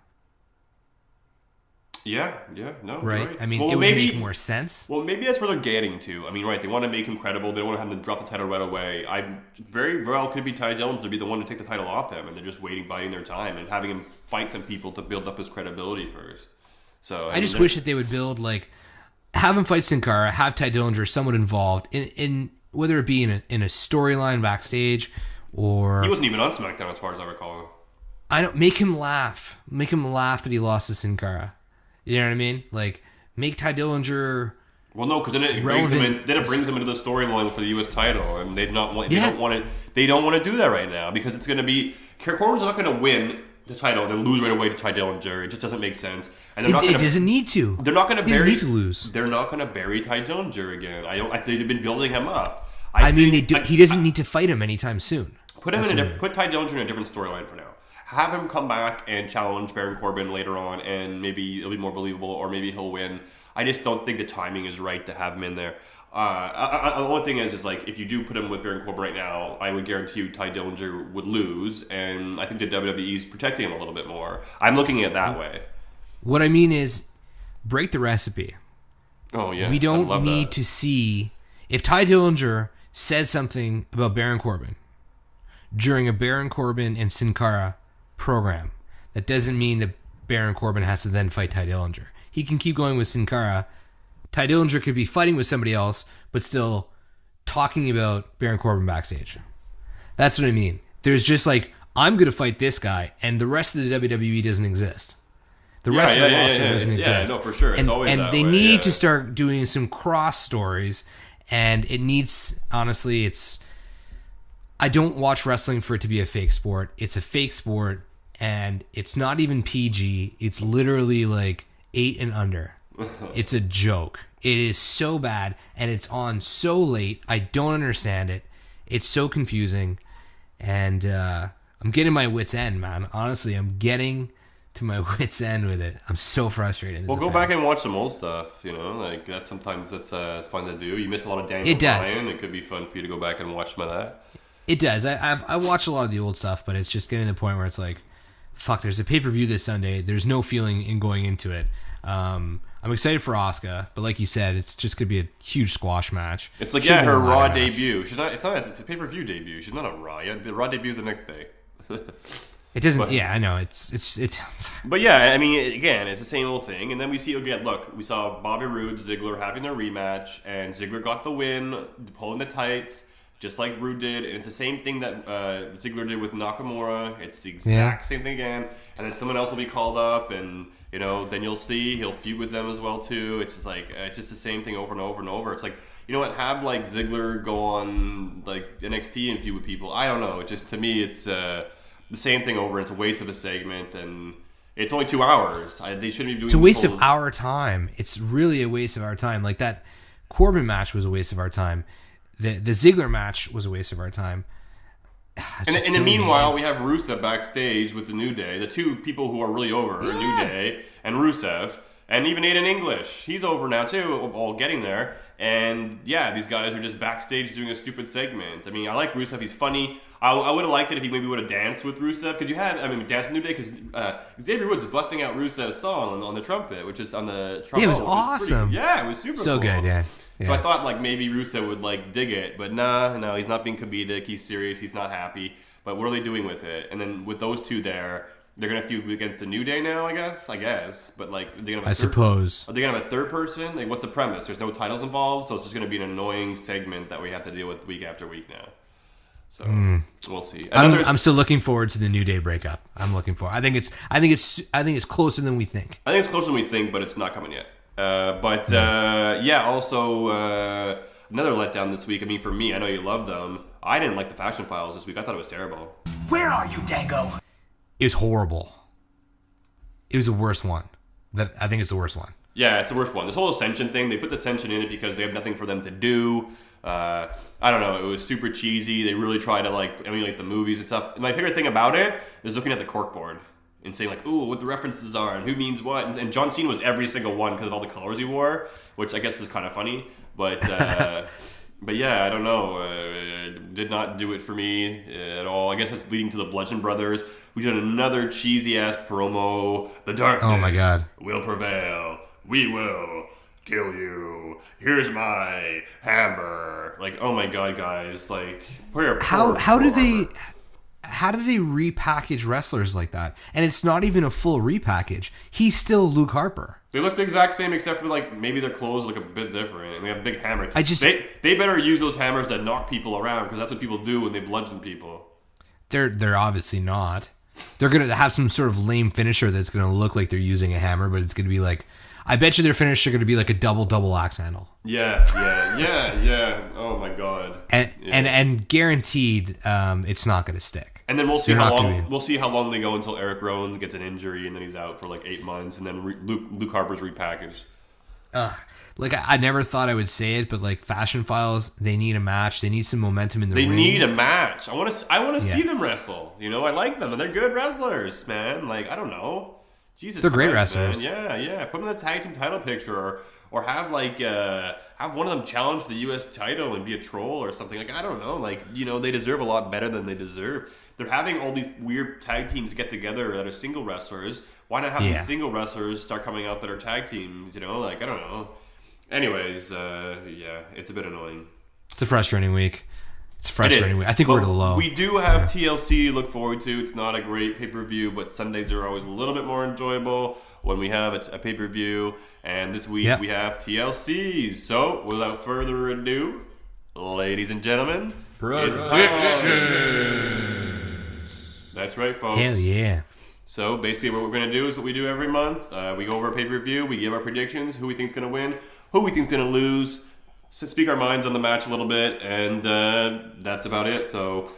Yeah, no. Right? Right. It would make more sense. Well, maybe that's where they're getting to. Right, they want to make him credible. They don't want to have him drop the title right away. I very well could be Ty Dillinger to be the one to take the title off him, and they're just biding their time and having him fight some people to build up his credibility first. So I just wish that they would build, have him fight Sin Cara, have Ty Dillinger somewhat involved, in whether it be in a storyline backstage or... He wasn't even on SmackDown as far as I recall. Make him laugh. Make him laugh that he lost to Sin Cara. You know what I mean? Make Ty Dillinger. Well, no, because then it brings him into the storyline for the U.S. title, and they don't want to do that right now because it's going to be Corbin's not going to win the title and then lose right away to Ty Dillinger. It just doesn't make sense. And it doesn't need to. They're not going to bury. He doesn't need to lose. They're not going to bury Ty Dillinger again. They've been building him up. He doesn't need to fight him anytime soon. Put Ty Dillinger in a different storyline for now. Have him come back and challenge Baron Corbin later on, and maybe it'll be more believable, or maybe he'll win. I just don't think the timing is right to have him in there. The only thing is if you do put him with Baron Corbin right now, I would guarantee you Ty Dillinger would lose, and I think the WWE is protecting him a little bit more. I'm looking at it that way. What I mean is, break the recipe. Oh, yeah. We don't need to see... If Ty Dillinger says something about Baron Corbin during a Baron Corbin and Sin Cara program, that doesn't mean that Baron Corbin has to then fight Ty Dillinger. He can keep going with Sin Cara. Ty Dillinger could be fighting with somebody else, but still talking about Baron Corbin backstage. That's what I mean. There's just like, I'm going to fight this guy, and the rest of the WWE doesn't exist. The rest of the roster doesn't exist. Yeah, no, for sure. It's always and that they way, need to start doing some cross stories, and it needs, honestly, I don't watch wrestling for it to be a fake sport. It's a fake sport, and it's not even PG. It's literally like 8 and under. It's a joke. It is so bad, and it's on so late. I don't understand it. It's so confusing, and I'm getting my wits' end, man. Honestly, I'm getting to my wits' end with it. I'm so frustrated. Well, go back and watch some old stuff. You know, like it's fun to do. You miss a lot of Daniel Bryan. It could be fun for you to go back and watch some of that. It does. I watch a lot of the old stuff, but it's just getting to the point where it's like, fuck. There's a pay-per-view this Sunday. There's no feeling in going into it. I'm excited for Asuka, but like you said, it's just gonna be a huge squash match. It's like her Raw debut. It's a pay-per-view debut. She's not on Raw. Yeah, the Raw debut is the next day. It doesn't. Yeah, I know. It's. But yeah, I mean, again, it's the same old thing. And then we see again. Look, we saw Bobby Roode, Ziggler having their rematch, and Ziggler got the win, pulling the tights, just like Roode did. And it's the same thing that Ziggler did with Nakamura. It's the exact same thing again. And then someone else will be called up, and then you'll see he'll feud with them as well too. It's just like it's just the same thing over and over and over. It's like, you know what? Have like Ziggler go on like NXT and feud with people. I don't know. It just, to me, it's the same thing over. It's a waste of a segment, and it's only 2 hours. They shouldn't be doing. It's a waste of our time. It's really a waste of our time. Like that Corbin match was a waste of our time. The Ziggler match was a waste of our time. And in the meanwhile, we have Rusev backstage with the New Day, the two people who are really over, New Day and Rusev, and even Aiden English. He's over now too, all getting there. And yeah, these guys are just backstage doing a stupid segment. I mean, I like Rusev. He's funny. I would have liked it if he maybe would have danced with Rusev, because danced with New Day, because Xavier Woods busting out Rusev's song on the trumpet, which is on the trumpet. Yeah, it was awesome. It was super so cool. Good, yeah. So I thought like maybe Rusev would like dig it, but no, he's not being comedic. He's serious. He's not happy. But what are they doing with it? And then with those two there, they're gonna feud against the New Day now, I guess. But like, are they gonna have suppose. Are they gonna have a third person? Like, what's the premise? There's no titles involved, so it's just gonna be an annoying segment that we have to deal with week after week now. So we'll see. I'm still looking forward to the New Day breakup. I'm looking for. I think it's closer than we think. I think it's closer than we think, but it's not coming yet. Also another letdown this week. I mean, for me, I know you love them. I didn't like the Fashion Files this week. I thought it was terrible. Where are you, Dango? It was horrible. It was the worst one. I think it's the worst one. Yeah, it's the worst one. This whole Ascension thing, they put the Ascension in it because they have nothing for them to do. I don't know. It was super cheesy. They really try to like emulate the movies and stuff. My favorite thing about it is looking at the corkboard and saying like, ooh, what the references are and who means what. And John Cena was every single one because of all the colors he wore, which I guess is kind of funny. But but yeah, I don't know. Did not do it for me at all. I guess it's leading to the Bludgeon Brothers. We did another cheesy ass promo. The darkness will prevail. We will kill you. Here's my hammer. Like, oh my god, guys! Like, how do they repackage wrestlers like that? And it's not even a full repackage. He's still Luke Harper. They look the exact same, except for like maybe their clothes look a bit different, and they have big hammers. They better use those hammers that knock people around, because that's what people do when they bludgeon people. They're obviously not. They're gonna have some sort of lame finisher that's gonna look like they're using a hammer, but it's gonna be like, I bet you their finisher gonna be like a double axe handle. Yeah. Oh my god. And guaranteed, it's not gonna stick. And then we'll see how long they go until Eric Rowan gets an injury and then he's out for like 8 months, and then Luke Harper's repackaged. Like I never thought I would say it, but like Fashion Files, they need a match. They need some momentum in the ring. They need a match. I want to see them wrestle. You know, I like them and they're good wrestlers, man. Like, I don't know. Jesus, they're great wrestlers. Man. Yeah. Put them in the tag team title picture, or have like have one of them challenge for the U.S. title and be a troll or something. Like, I don't know. Like, you know, they deserve a lot better than they deserve. They're having all these weird tag teams get together that are single wrestlers Why not have Yeah. these single wrestlers start coming out that are tag teams? You know, like I don't know. Anyways, yeah, it's a bit annoying. It's a frustrating week. It's a frustrating week. I think But we're at a low. We do have TLC to look forward to. It's not a great pay-per-view, but Sundays are always a little bit more enjoyable when we have a pay-per-view. And this week we have TLC. So, without further ado, ladies and gentlemen, Predictions. That's right, folks. Hell yeah. So, basically what we're going to do is what we do every month. We go over a pay-per-view, we give our predictions, who we think's going to win, who we think's going to lose, speak our minds on the match a little bit, and that's about it. So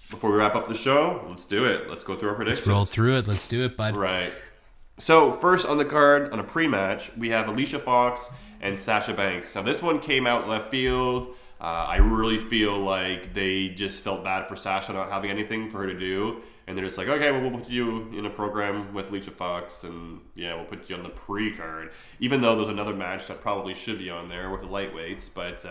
before we wrap up the show, let's do it. Let's go through our predictions. Let's roll through it. Let's do it, bud. Right. So first on the card, on a pre-match, we have Alicia Fox and Sasha Banks. Now this one came out left field. I really feel like they just felt bad for Sasha not having anything for her to do. And they're just like, okay, well, we'll put you in a program with Alicia Fox, and yeah, we'll put you on the pre-card. Even though there's another match that probably should be on there with the lightweights, but,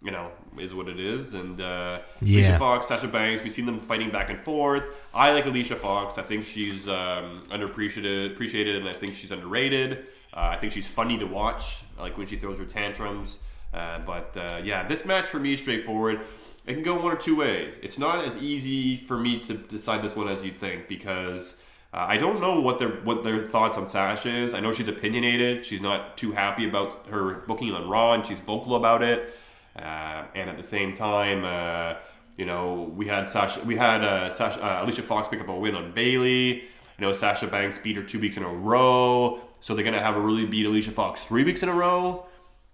you know, is what it is. And Alicia Fox, Sasha Banks, we've seen them fighting back and forth. I like Alicia Fox. I think she's underappreciated, and I think she's underrated. I think she's funny to watch, like when she throws her tantrums. Yeah, this match for me is straightforward. It can go one or two ways. It's not as easy for me to decide this one as you'd think, because I don't know what their thoughts on Sasha is. I know she's opinionated. She's not too happy about her booking on Raw, and she's vocal about it. And at the same time, you know, we had Alicia Fox pick up a win on Bayley. You know, Sasha Banks beat her 2 weeks in a row, so they're gonna have her really beat Alicia Fox 3 weeks in a row.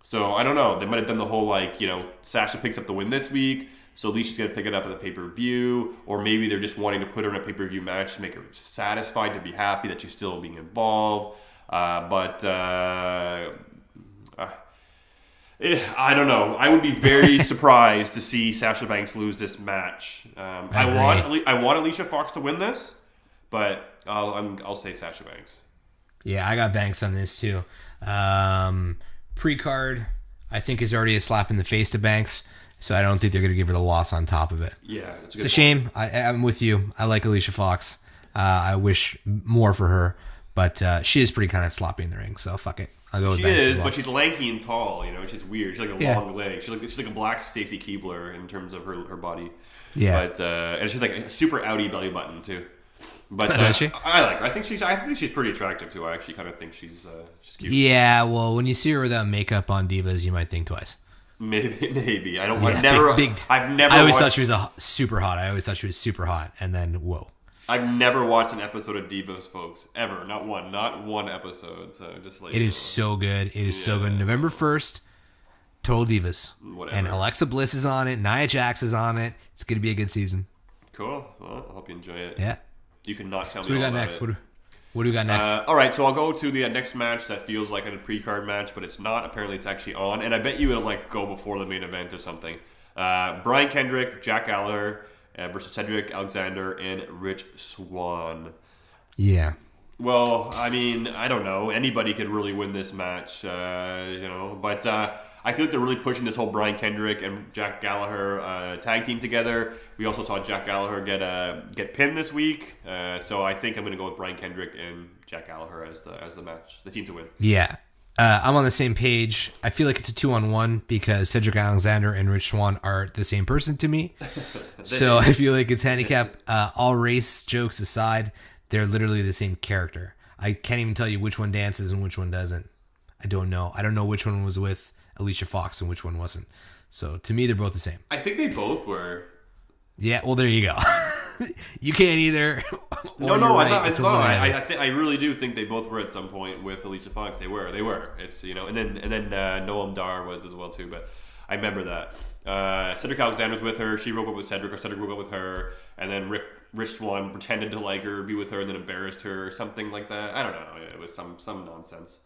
So I don't know. They might have done the whole Sasha picks up the win this week, so Alicia's going to pick it up at the pay-per-view, or maybe they're just wanting to put her in a pay-per-view match to make her satisfied, to be happy that she's still being involved. I don't know. I would be very surprised to see Sasha Banks lose this match. I want Alicia Fox to win this, but I'll say Sasha Banks. Yeah, I got Banks on this too. Pre-card, I think, is already a slap in the face to Banks, so I don't think they're going to give her the loss on top of it. Yeah, it's a shame. I'm with you. I like Alicia Fox. I wish more for her, but she is pretty kind of sloppy in the ring, so fuck it. I'll go with Banks. She is, but she's lanky and tall. You know, she's weird. She's like a long leg. She's like a black Stacy Keibler in terms of her body. Yeah, but and she's like a super outie belly button too. But does she? I like her. I think she's pretty attractive too. I actually kind of think she's cute. Yeah, well, when you see her without makeup on Divas, you might think twice. Maybe. I don't. Yeah, I've never. I always thought she was super hot, and then whoa. I've never watched an episode of Divas, folks, ever. Not one episode. So just like it is so good. It is so good. November 1st, Total Divas, whatever. And Alexa Bliss is on it. Nia Jax is on it. It's gonna be a good season. Cool. Well, I hope you enjoy it. Yeah. You cannot tell me. What do we got next? What do we got next? All right, so I'll go to the next match that feels like a pre-card match, but it's not. Apparently, it's actually on, and I bet you it'll go before the main event or something. Brian Kendrick, Jack Gallagher versus Cedric Alexander and Rich Swann. Yeah. Well, I mean, I don't know. Anybody could really win this match, but I feel like they're really pushing this whole Brian Kendrick and Jack Gallagher tag team together. We also saw Jack Gallagher get pinned this week, so I think I'm going to go with Brian Kendrick and Jack Gallagher as the match, the team to win. Yeah, I'm on the same page. I feel like it's a 2-on-1 because Cedric Alexander and Rich Swann are the same person to me. So I feel like it's handicap. All race jokes aside, they're literally the same character. I can't even tell you which one dances and which one doesn't. I don't know. I don't know which one was with Alicia Fox and which one wasn't. So to me, they're both the same. I think they both were. Yeah, well, there you go. You can't either. No, right. I'm not. I really do think they both were at some point with Alicia Fox. They were. It's and then Noam Dar was as well too. But I remember that Cedric Alexander was with her. She broke up with Cedric, or Cedric broke up with her, and then Rich Swann pretended to like her, be with her, and then embarrassed her, or something like that. I don't know. It was some nonsense.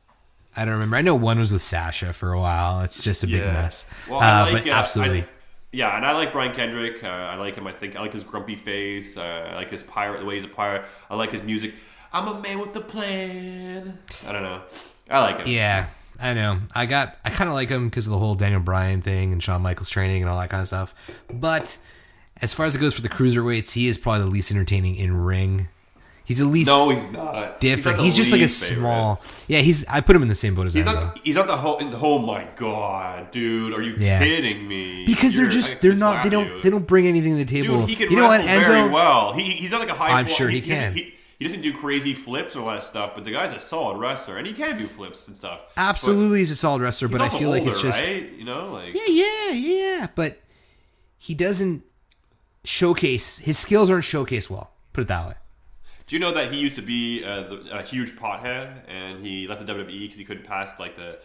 I don't remember. I know one was with Sasha for a while. It's just a big mess. Well, but absolutely. And I like Brian Kendrick. I like him. I like his grumpy face. I like his pirate, the way he's a pirate. I like his music. I'm a man with a plan. I don't know. I like him. Yeah, I know. I kind of like him because of the whole Daniel Bryan thing and Shawn Michaels training and all that kind of stuff. But as far as it goes for the cruiserweights, he is probably the least entertaining in ring. He's at least No, he's not. different. He's just like a small. Yeah, I put him in the same boat as Enzo. He's not the whole. Oh my god, dude! Are you kidding me? Because they're not. They don't bring anything to the table. Dude, he can you know what, wrestle Enzo? very well. He's not like a high. I'm sure he can. He doesn't do crazy flips or all that stuff, but the guy's a solid wrestler, and he can do flips and stuff. Absolutely, he's a solid wrestler, but I feel like it's just right? You know, like yeah. But he doesn't showcase his skills. Aren't showcased well. Put it that way. Do you know that he used to be a huge pothead, and he left the WWE because he couldn't pass like the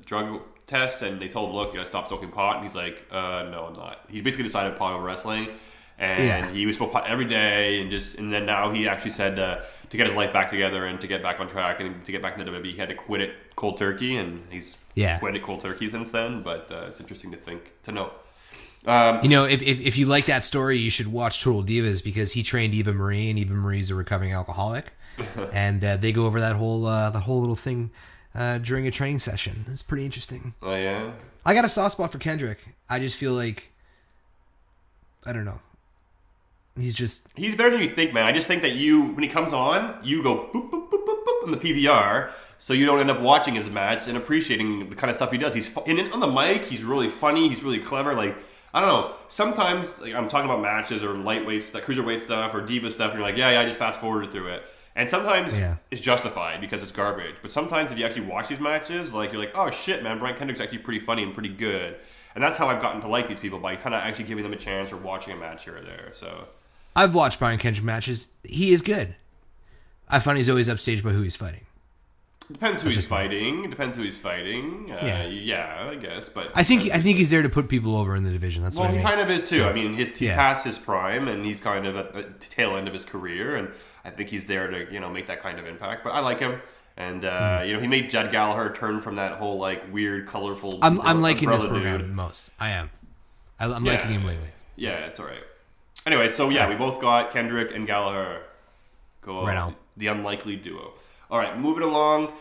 drug test, and they told him, "Look, you gotta stop smoking pot," and he's like, "No, I'm not." He basically decided pot over wrestling, and he would smoke pot every day, and then now he actually said to get his life back together and to get back on track and to get back in the WWE, he had to quit it cold turkey, and he's quit it cold turkey since then. But it's interesting to know. If you like that story, you should watch Total Divas because he trained Eva Marie, and Eva Marie's a recovering alcoholic, and they go over that whole little thing during a training session. It's pretty interesting. Oh yeah, I got a soft spot for Kendrick. I just feel like I don't know. He's better than you think, man. I just think that when he comes on, you go boop boop boop boop boop on the PVR. So you don't end up watching his match and appreciating the kind of stuff he does. He's on the mic. He's really funny. He's really clever. Like, I don't know. Sometimes I'm talking about matches or lightweight stuff, cruiserweight stuff, or diva stuff, and you're like, yeah, I just fast forwarded through it. And sometimes it's justified because it's garbage. But sometimes if you actually watch these matches, like you're like, oh shit, man, Brian Kendrick's actually pretty funny and pretty good. And that's how I've gotten to like these people, by kind of actually giving them a chance or watching a match here or there. So I've watched Brian Kendrick matches. He is good. I find he's always upstaged by who he's fighting. Depends who he's fighting. Yeah, I guess. But I think he's there to put people over in the division. That's what I mean. He kind of is too. So, I mean, he's past his prime, and he's kind of at the tail end of his career, and I think he's there to make that kind of impact. But I like him, and he made Jed Gallagher turn from that whole like weird, colorful. I'm liking this program the most. I am. I'm liking him lately. Yeah, it's all right. Anyway, so we both got Kendrick and Gallagher. Go right on. The unlikely duo. All right, moving along.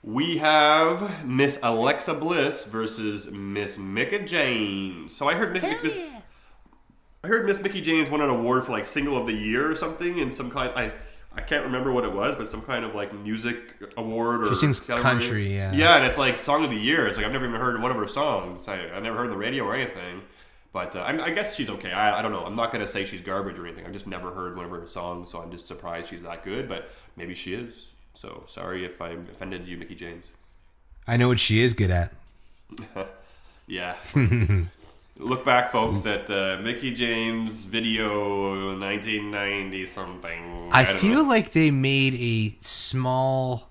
We have Miss Alexa Bliss versus Miss Mickie James. So I heard Miss Mickie James won an award for like single of the year or something in some kind. I can't remember what it was, but some kind of like music award. Or she sings category. country, yeah. Yeah, and it's like song of the year. It's like I've never even heard one of her songs. I never heard on the radio or anything. But I guess she's okay. I don't know. I'm not going to say she's garbage or anything. I've just never heard one of her songs, so I'm just surprised she's that good. But maybe she is. So sorry if I offended you, Mickie James. I know what she is good at. Yeah. Look back, folks, at the Mickie James video 1990 something. I feel like they made a small...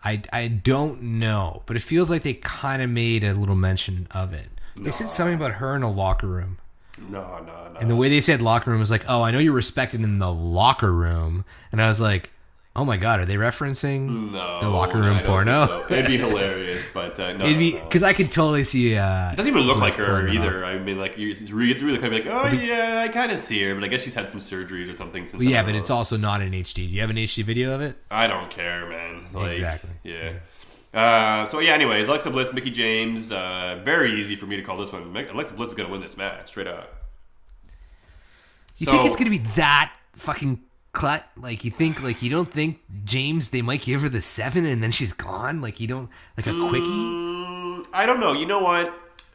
I don't know, but it feels like they kind of made a little mention of it. They said something about her in a locker room. No. And the way they said locker room was like, oh, I know you're respected in the locker room. And I was like, oh my God, are they referencing the locker room porno? So. It'd be hilarious, but no. Because I could totally see... it doesn't even look like her either. I mean, like, you read through the kind of like, oh yeah, I kind of see her, but I guess she's had some surgeries or something since. Yeah, but it's also not in HD. Do you have an HD video of it? I don't care, man. Like, exactly. Yeah. Anyways, Alexa Bliss, Mickie James, very easy for me to call this one. Alexa Bliss is going to win this match, straight up. You think it's going to be that fucking clut? Like, you don't think James, they might give her the 7 and then she's gone? Like, you don't, like a quickie? I don't know. You know what?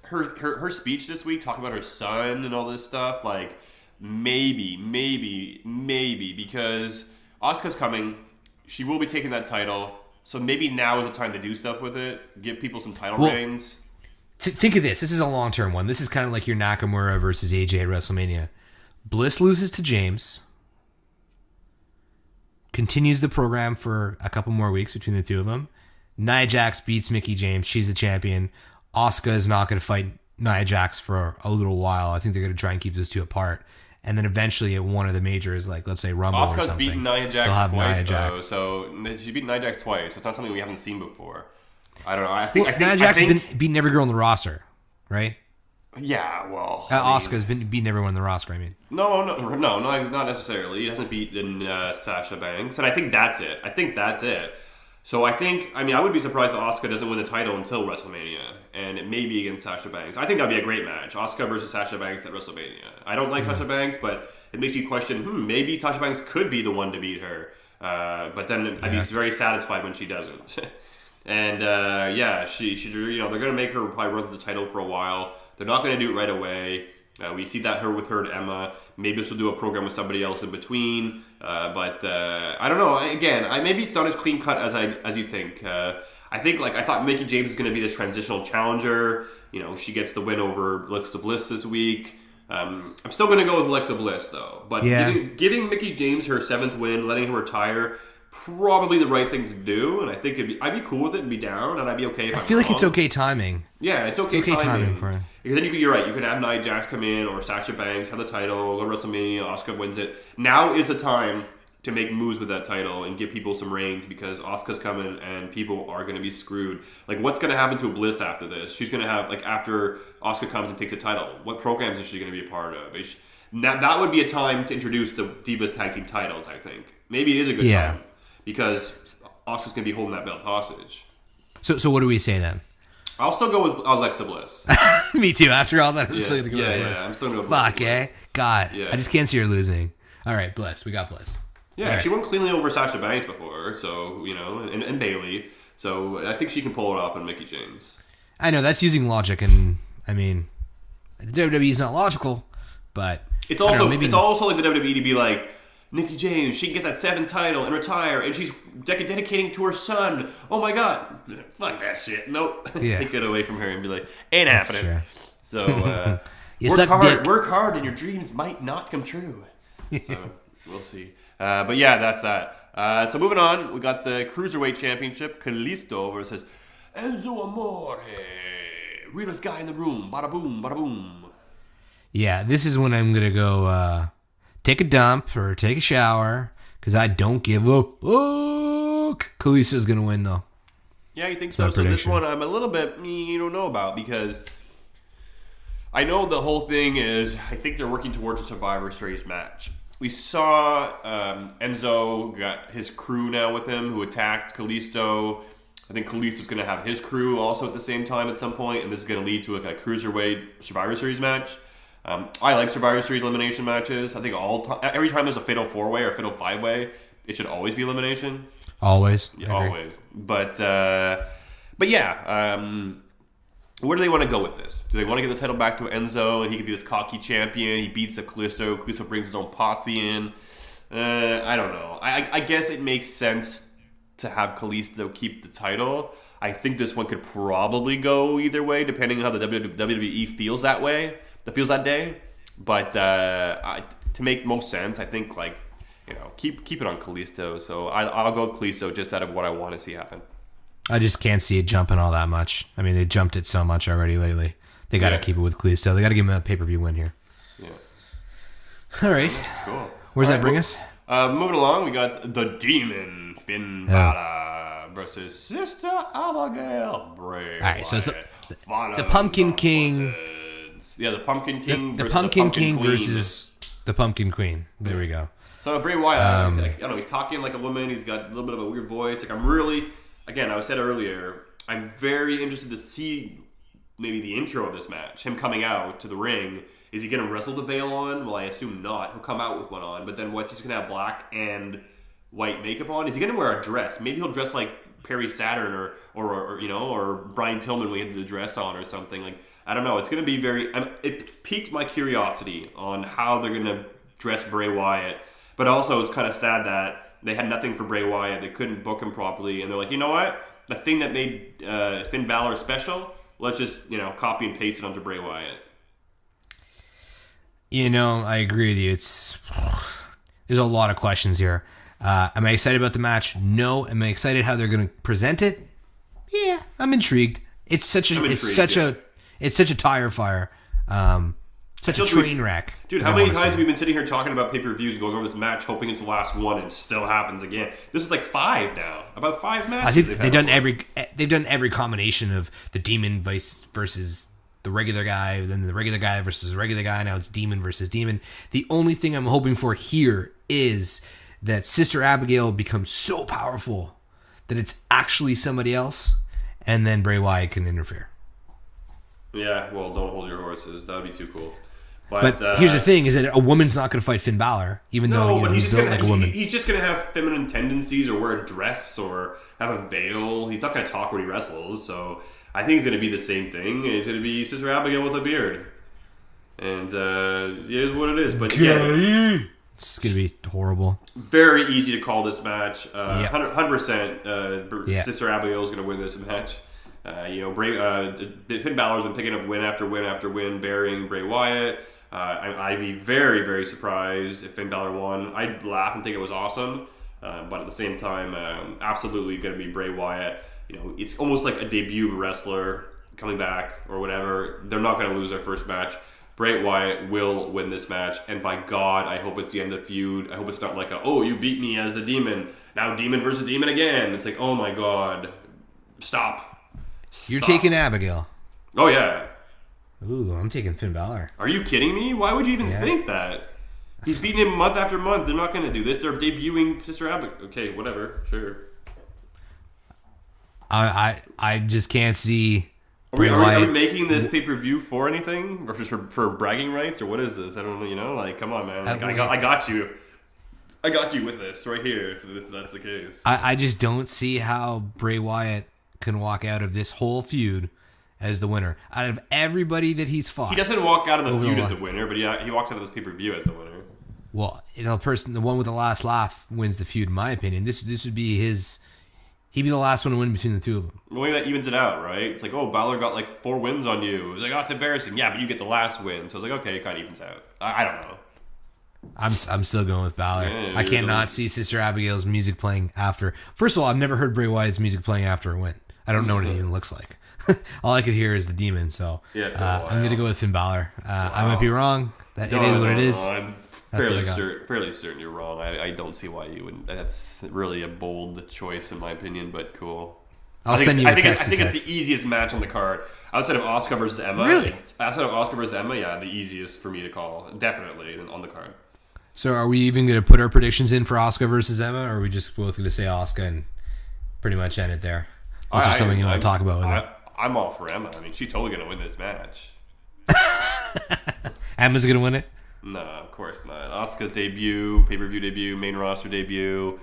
Her speech this week, talking about her son and all this stuff, like, maybe, because Asuka's coming. She will be taking that title. So maybe now is the time to do stuff with it. Give people some title reigns. Think of this. This is a long-term one. This is kind of like your Nakamura versus AJ at WrestleMania. Bliss loses to James. Continues the program for a couple more weeks between the two of them. Nia Jax beats Mickie James. She's the champion. Asuka is not going to fight Nia Jax for a little while. I think they're going to try and keep those two apart. And then eventually at one of the majors, like let's say Rumble or something. Asuka's beaten Nia Jax twice, though. So she's beaten Nia Jax twice. It's not something we haven't seen before. I don't know. I think Nia Jax has been beating every girl on the roster, right? Yeah, well... Asuka's been beating everyone on the roster, I mean. No, not necessarily. He hasn't beaten Sasha Banks. And I think that's it. So I would be surprised if Asuka doesn't win the title until WrestleMania, and it may be against Sasha Banks. I think that'd be a great match, Asuka versus Sasha Banks at WrestleMania. I don't like Sasha Banks, but it makes you question, maybe Sasha Banks could be the one to beat her. But then I'd be very satisfied when she doesn't. And she they're gonna make her probably run the title for a while. They're not gonna do it right away. We see that with her and Emma. Maybe she'll do a program with somebody else in between. But I don't know. Again, maybe it's not as clean cut as you think. I thought Mickie James is going to be the transitional challenger. She gets the win over Alexa Bliss this week. I'm still going to go with Alexa Bliss though. But giving Mickie James her 7th win, letting her retire, probably the right thing to do. And I think I'd be cool with it and be down, and I'd be okay if I feel like it's okay timing. Yeah, it's okay timing for it. Because then you're right. You could have Nia Jax come in or Sasha Banks have the title, go to WrestleMania, Asuka wins it. Now is the time to make moves with that title and give people some reigns, because Asuka's coming and people are going to be screwed. Like, what's going to happen to Bliss after this? She's going to have, after Asuka comes and takes a title, what programs is she going to be a part of? That would be a time to introduce the Divas Tag Team titles, I think. Maybe it is a good time, because Asuka's going to be holding that belt hostage. So what do we say then? I'll still go with Alexa Bliss. Me too. After all that, I'm still going to go with Bliss. Yeah, I'm still going to go with Bliss. Fuck, God. Yeah. I just can't see her losing. All right, Bliss. We got Bliss. Yeah, she won cleanly over Sasha Banks before, so, and Bayley. So I think she can pull it off on Mickie James. I know, that's using logic, and, the WWE's not logical, but... It's also like the WWE to be like, Mickie James, she can get that 7th title and retire, and she's dedicating to her son. Oh my God. Fuck that shit. Nope. Yeah. Take it away from her and be like, ain't happening. True. So, work hard, and your dreams might not come true. So, we'll see. But yeah, that's that. So moving on, we got the Cruiserweight Championship, Kalisto versus Enzo Amore. Realest guy in the room. Bada boom, bada boom. Yeah, this is when I'm going to go take a dump or take a shower, because I don't give a fuck. Kalisto's going to win, though. Yeah, you think so? So this one I'm a little bit, don't know about, because I know the whole thing is, I think they're working towards a Survivor Series match. We saw Enzo got his crew now with him who attacked Kalisto. I think Kalisto's going to have his crew also at the same time at some point, and this is going to lead to a Cruiserweight Survivor Series match. I like Survivor Series elimination matches. I think every time there's a Fatal 4-Way or a Fatal 5-Way, it should always be elimination. Always. Yeah, always. But yeah, where do they want to go with this? Do they want to get the title back to Enzo and he could be this cocky champion? He beats up Kalisto. Kalisto brings his own posse in. I don't know. I guess it makes sense to have Kalisto keep the title. I think this one could probably go either way, depending on how the WWE feels that way. That feels that day. But to make most sense, I think keep it on Kalisto. So I'll go with Kalisto just out of what I want to see happen. I just can't see it jumping all that much. I mean, they jumped it so much already lately. They got to keep it with Kalisto. They got to give him a pay-per-view win here. Yeah. All right. Cool. Where's that bring us? Moving along, we got the Demon Finn Balor versus Sister Abigail Bray. All right, so it's the Pumpkin King. Yeah, the Pumpkin King the versus Pumpkin the Pumpkin King Queen. Versus the Pumpkin Queen. There we go. So Bray Wyatt, I don't know, he's talking like a woman. He's got a little bit of a weird voice. I'm really, again, I said earlier, I'm very interested to see maybe the intro of this match. Him coming out to the ring. Is he going to wrestle the veil on? Well, I assume not. He'll come out with one on. But then what's he's going to have black and white makeup on? Is he going to wear a dress? Maybe he'll dress like Perry Saturn or Brian Pillman when he had the dress on or something. Like, I don't know. It's going to be it piqued my curiosity on how they're going to dress Bray Wyatt. But also, it's kind of sad that they had nothing for Bray Wyatt. They couldn't book him properly. And they're like, you know what? The thing that made Finn Balor special, let's just, copy and paste it onto Bray Wyatt. I agree with you. There's a lot of questions here. Am I excited about the match? No. Am I excited how they're going to present it? Yeah, I'm intrigued. It's such a tire fire. Such a train wreck. Dude, how many times have we been sitting here talking about pay-per-views, going over this match, hoping it's the last one, and it still happens again? This is like 5 now. About 5 matches. I think they've done every combination of the Demon versus the regular guy, then the regular guy versus the regular guy. Now it's Demon versus Demon. The only thing I'm hoping for here is that Sister Abigail becomes so powerful that it's actually somebody else, and then Bray Wyatt can interfere. Yeah, well, don't hold your horses. That would be too cool. But here's the thing: is that a woman's not going to fight Finn Balor, even though he's built like a woman. He's just going to have feminine tendencies, or wear a dress, or have a veil. He's not going to talk when he wrestles. So I think it's going to be the same thing. He's going to be Sister Abigail with a beard, and it is what it is. But yeah, it's going to be horrible. Very easy to call this match. 100%. Sister Abigail is going to win this match. Finn Balor's been picking up win after win after win, burying Bray Wyatt. I'd be very, very surprised if Finn Balor won. I'd laugh and think it was awesome, but at the same time, absolutely going to be Bray Wyatt. It's almost like a debut wrestler coming back or whatever. They're not going to lose their first match. Bray Wyatt will win this match, and by God, I hope it's the end of the feud. I hope it's not like you beat me as the Demon, now Demon versus Demon again. It's like, oh my God, stop. You're taking Abigail. Oh yeah. Ooh, I'm taking Finn Balor. Are you kidding me? Why would you even think that? He's beating him month after month. They're not going to do this. They're debuting Sister Abigail. Okay, whatever. Sure. I just can't see. Are we making this pay-per-view for anything? Or just for bragging rights? Or what is this? I don't know. Like, come on, man. Like, I got you. I got you with this right here, if that's the case. I just don't see how Bray Wyatt can walk out of this whole feud as the winner. Out of everybody that he's fought. He doesn't walk out of the feud as the winner, but he walks out of this pay-per-view as the winner. Well, the one with the last laugh wins the feud, in my opinion. This would be his... He'd be the last one to win between the two of them. Well, maybe that evens it out, right? It's like, Balor got like 4 wins on you. It was like, it's embarrassing. Yeah, but you get the last win. So it's like, okay, it kind of evens out. I don't know. I'm still going with Balor. I can't not see Sister Abigail's music playing after. First of all, I've never heard Bray Wyatt's music playing after a win. I don't know what it even looks like. All I could hear is the Demon. So I'm going to go with Finn Balor. I might be wrong. It is what it is. I'm fairly certain you're wrong. I don't see why you wouldn't. That's really a bold choice in my opinion, but cool. I'll send you a text. I think it's the easiest match on the card. Outside of Asuka versus Emma. Really? Outside of Asuka versus Emma, yeah, the easiest for me to call. Definitely on the card. So are we even going to put our predictions in for Asuka versus Emma, or are we just both going to say Asuka and pretty much end it there? Is there something you want to talk about with that? I'm all for Emma. I mean, she's totally going to win this match. Emma's going to win it? No, of course not. Asuka's debut, pay-per-view debut, main roster debut.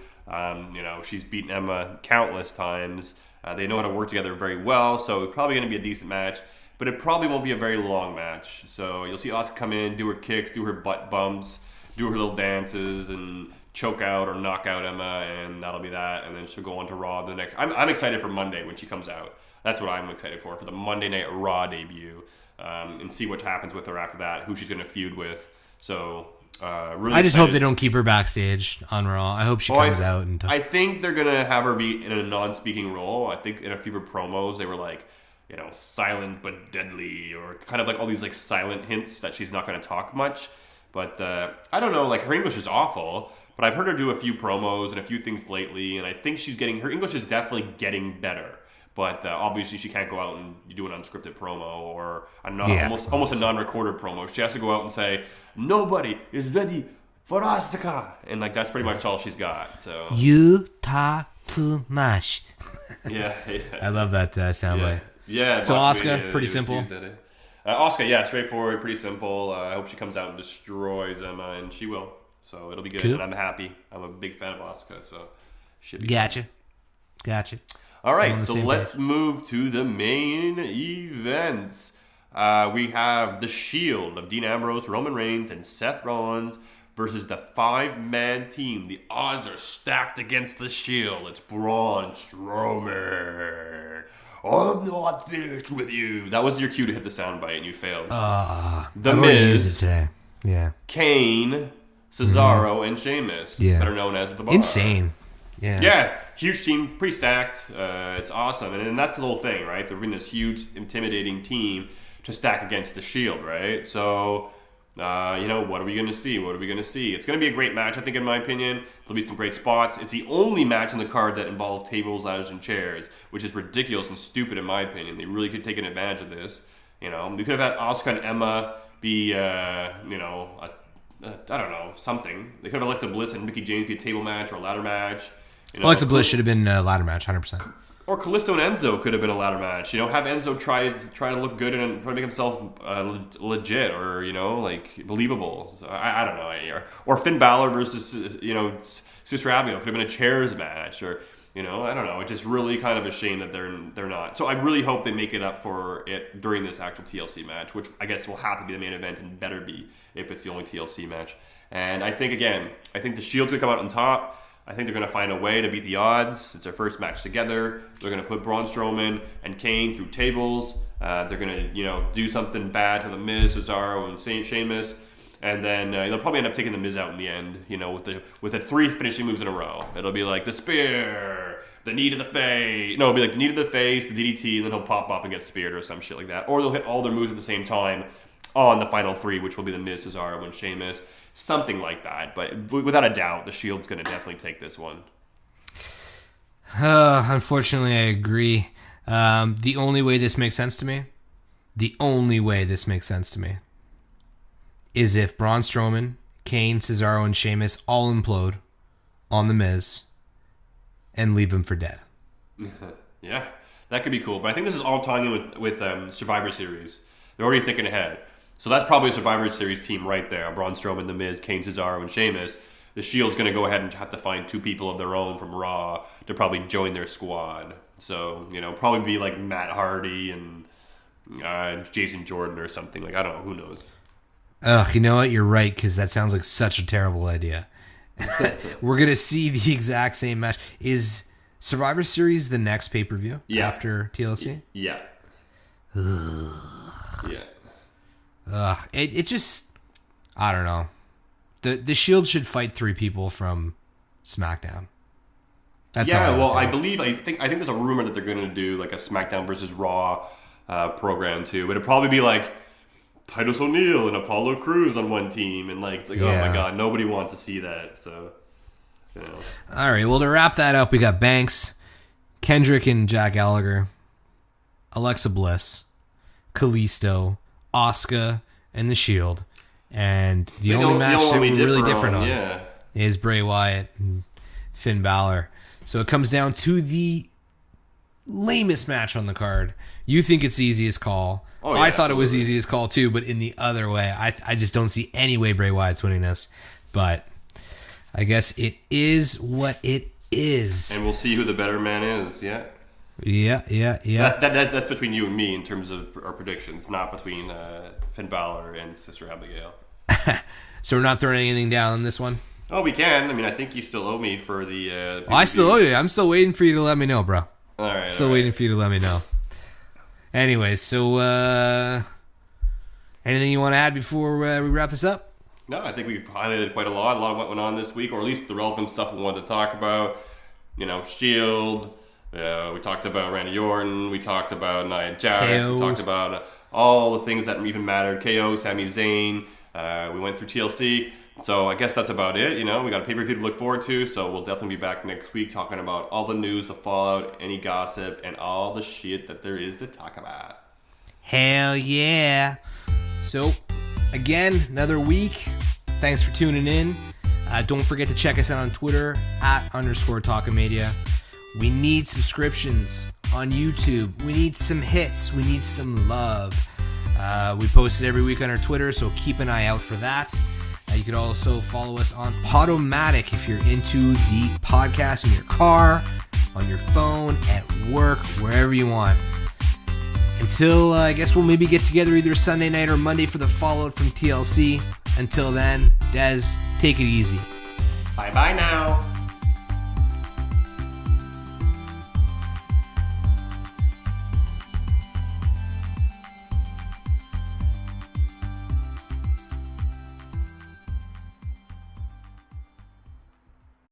She's beaten Emma countless times. They know how to work together very well, so it's probably going to be a decent match. But it probably won't be a very long match. So you'll see Asuka come in, do her kicks, do her butt bumps, do her little dances, and choke out or knock out Emma, and that'll be that. And then she'll go on to Raw the next. I'm excited for Monday when she comes out. That's what I'm excited for the Monday Night Raw debut, and see what happens with her after that, who she's going to feud with. So, really I just hope they don't keep her backstage on Raw. I hope she comes out. I think they're going to have her be in a non-speaking role. I think in a few of her promos, they were like, silent but deadly, or kind of like all these like silent hints that she's not going to talk much. But I don't know, like her English is awful, but I've heard her do a few promos and a few things lately, and I think her English is definitely getting better. But obviously she can't go out and do an unscripted promo or almost a non-recorded promo. She has to go out and say, nobody is ready for Asuka. And like that's pretty much all she's got. So you talk too much. Yeah. I love that soundbite. Yeah. So Asuka, pretty simple. Asuka, yeah, straightforward, pretty simple. I hope she comes out and destroys Emma, and she will. So it'll be good, and I'm happy. I'm a big fan of Asuka, so should be Gotcha. All right, so let's move to the main events. We have the Shield of Dean Ambrose, Roman Reigns, and Seth Rollins versus the 5-man team. The odds are stacked against the Shield. It's Braun Strowman. I'm not finished with you. That was your cue to hit the soundbite, and you failed. The Miz, today. Yeah. Kane, Cesaro, and Sheamus, better known as The Bar. Insane. Yeah, huge team, pretty stacked. It's awesome, and that's the whole thing, right? They're bringing this huge, intimidating team to stack against the Shield, right? So, what are we going to see? It's going to be a great match, I think, in my opinion. There'll be some great spots. It's the only match on the card that involves tables, ladders, and chairs, which is ridiculous and stupid, in my opinion. They really could take advantage of this. We could have had Asuka and Emma be, I don't know, something. They could have Alexa Bliss and Mickie James be a table match or a ladder match. Alexa Bliss should have been a ladder match, 100%. Or Kalisto and Enzo could have been a ladder match. Have Enzo try to look good and try to make himself legit or like believable. So I don't know. Or Finn Balor versus Sister Abigail could have been a chairs match. Or I don't know. It's just really kind of a shame that they're not. So I really hope they make it up for it during this actual TLC match, which I guess will have to be the main event and better be if it's the only TLC match. And I think the Shield's gonna come out on top. I think they're going to find a way to beat the odds. It's their first match together. They're going to put Braun Strowman and Kane through tables. They're going to, do something bad to the Miz, Cesaro, and Sheamus. And then they'll probably end up taking the Miz out in the end, with the 3 finishing moves in a row. It'll be like the spear, the knee to the face. No, it'll be like the knee to the face, the DDT, and then he'll pop up and get speared or some shit like that. Or they'll hit all their moves at the same time on the final 3, which will be the Miz, Cesaro, and Sheamus. Something like that, but without a doubt, the Shield's going to definitely take this one. Unfortunately, I agree. The only way this makes sense to me is if Braun Strowman, Kane, Cesaro, and Sheamus all implode on The Miz and leave him for dead. Yeah, that could be cool, but I think this is all tying in with Survivor Series. They're already thinking ahead. So that's probably a Survivor Series team right there. Braun Strowman, The Miz, Kane, Cesaro, and Sheamus. The Shield's going to go ahead and have to find 2 people of their own from Raw to probably join their squad. So, probably be like Matt Hardy and Jason Jordan or something. Like, I don't know. Who knows? Ugh, you know what? You're right, because that sounds like such a terrible idea. We're going to see the exact same match. Is Survivor Series the next pay-per-view after TLC? Yeah. Yeah. It just, I don't know. The Shield should fight 3 people from SmackDown. That's I think there's a rumor that they're going to do like a SmackDown versus Raw program too. But it'd probably be like Titus O'Neil and Apollo Crews on one team, and oh my god, nobody wants to see that. So, All right, well, to wrap that up, we got Banks, Kendrick and Jack Gallagher, Alexa Bliss, Kalisto, Asuka, and the Shield. And the only match that we're really different on is Bray Wyatt and Finn Balor. So it comes down to the lamest match on the card. You think it's the easiest call. Oh, yeah, I thought it was the easiest call too, but in the other way. I just don't see any way Bray Wyatt's winning this. But I guess it is what it is. And we'll see who the better man is, yeah? Yeah. That's between you and me in terms of our predictions, not between Finn Balor and Sister Abigail. So we're not throwing anything down on this one? Oh, we can. I mean, I think you still owe me for the... I still owe you. I'm still waiting for you to let me know, bro. All right. Still waiting for you to let me know. Anyways, so anything you want to add before we wrap this up? No, I think we highlighted quite a lot. A lot of what went on this week, or at least the relevant stuff we wanted to talk about. Shield... we talked about Randy Orton. We talked about Nia Jax. KO. We talked about all the things that even mattered. KO, Sami Zayn. We went through TLC. So I guess that's about it. We got a pay-per-view to look forward to. So we'll definitely be back next week talking about all the news, the fallout, any gossip, and all the shit that there is to talk about. Hell yeah. So, again, another week. Thanks for tuning in. Don't forget to check us out on Twitter @_Talkamania. We need subscriptions on YouTube. We need some hits. We need some love. We post it every week on our Twitter, so keep an eye out for that. You could also follow us on Podomatic if you're into the podcast in your car, on your phone, at work, wherever you want. Until, I guess we'll maybe get together either Sunday night or Monday for the fallout from TLC. Until then, Dez, take it easy. Bye-bye now.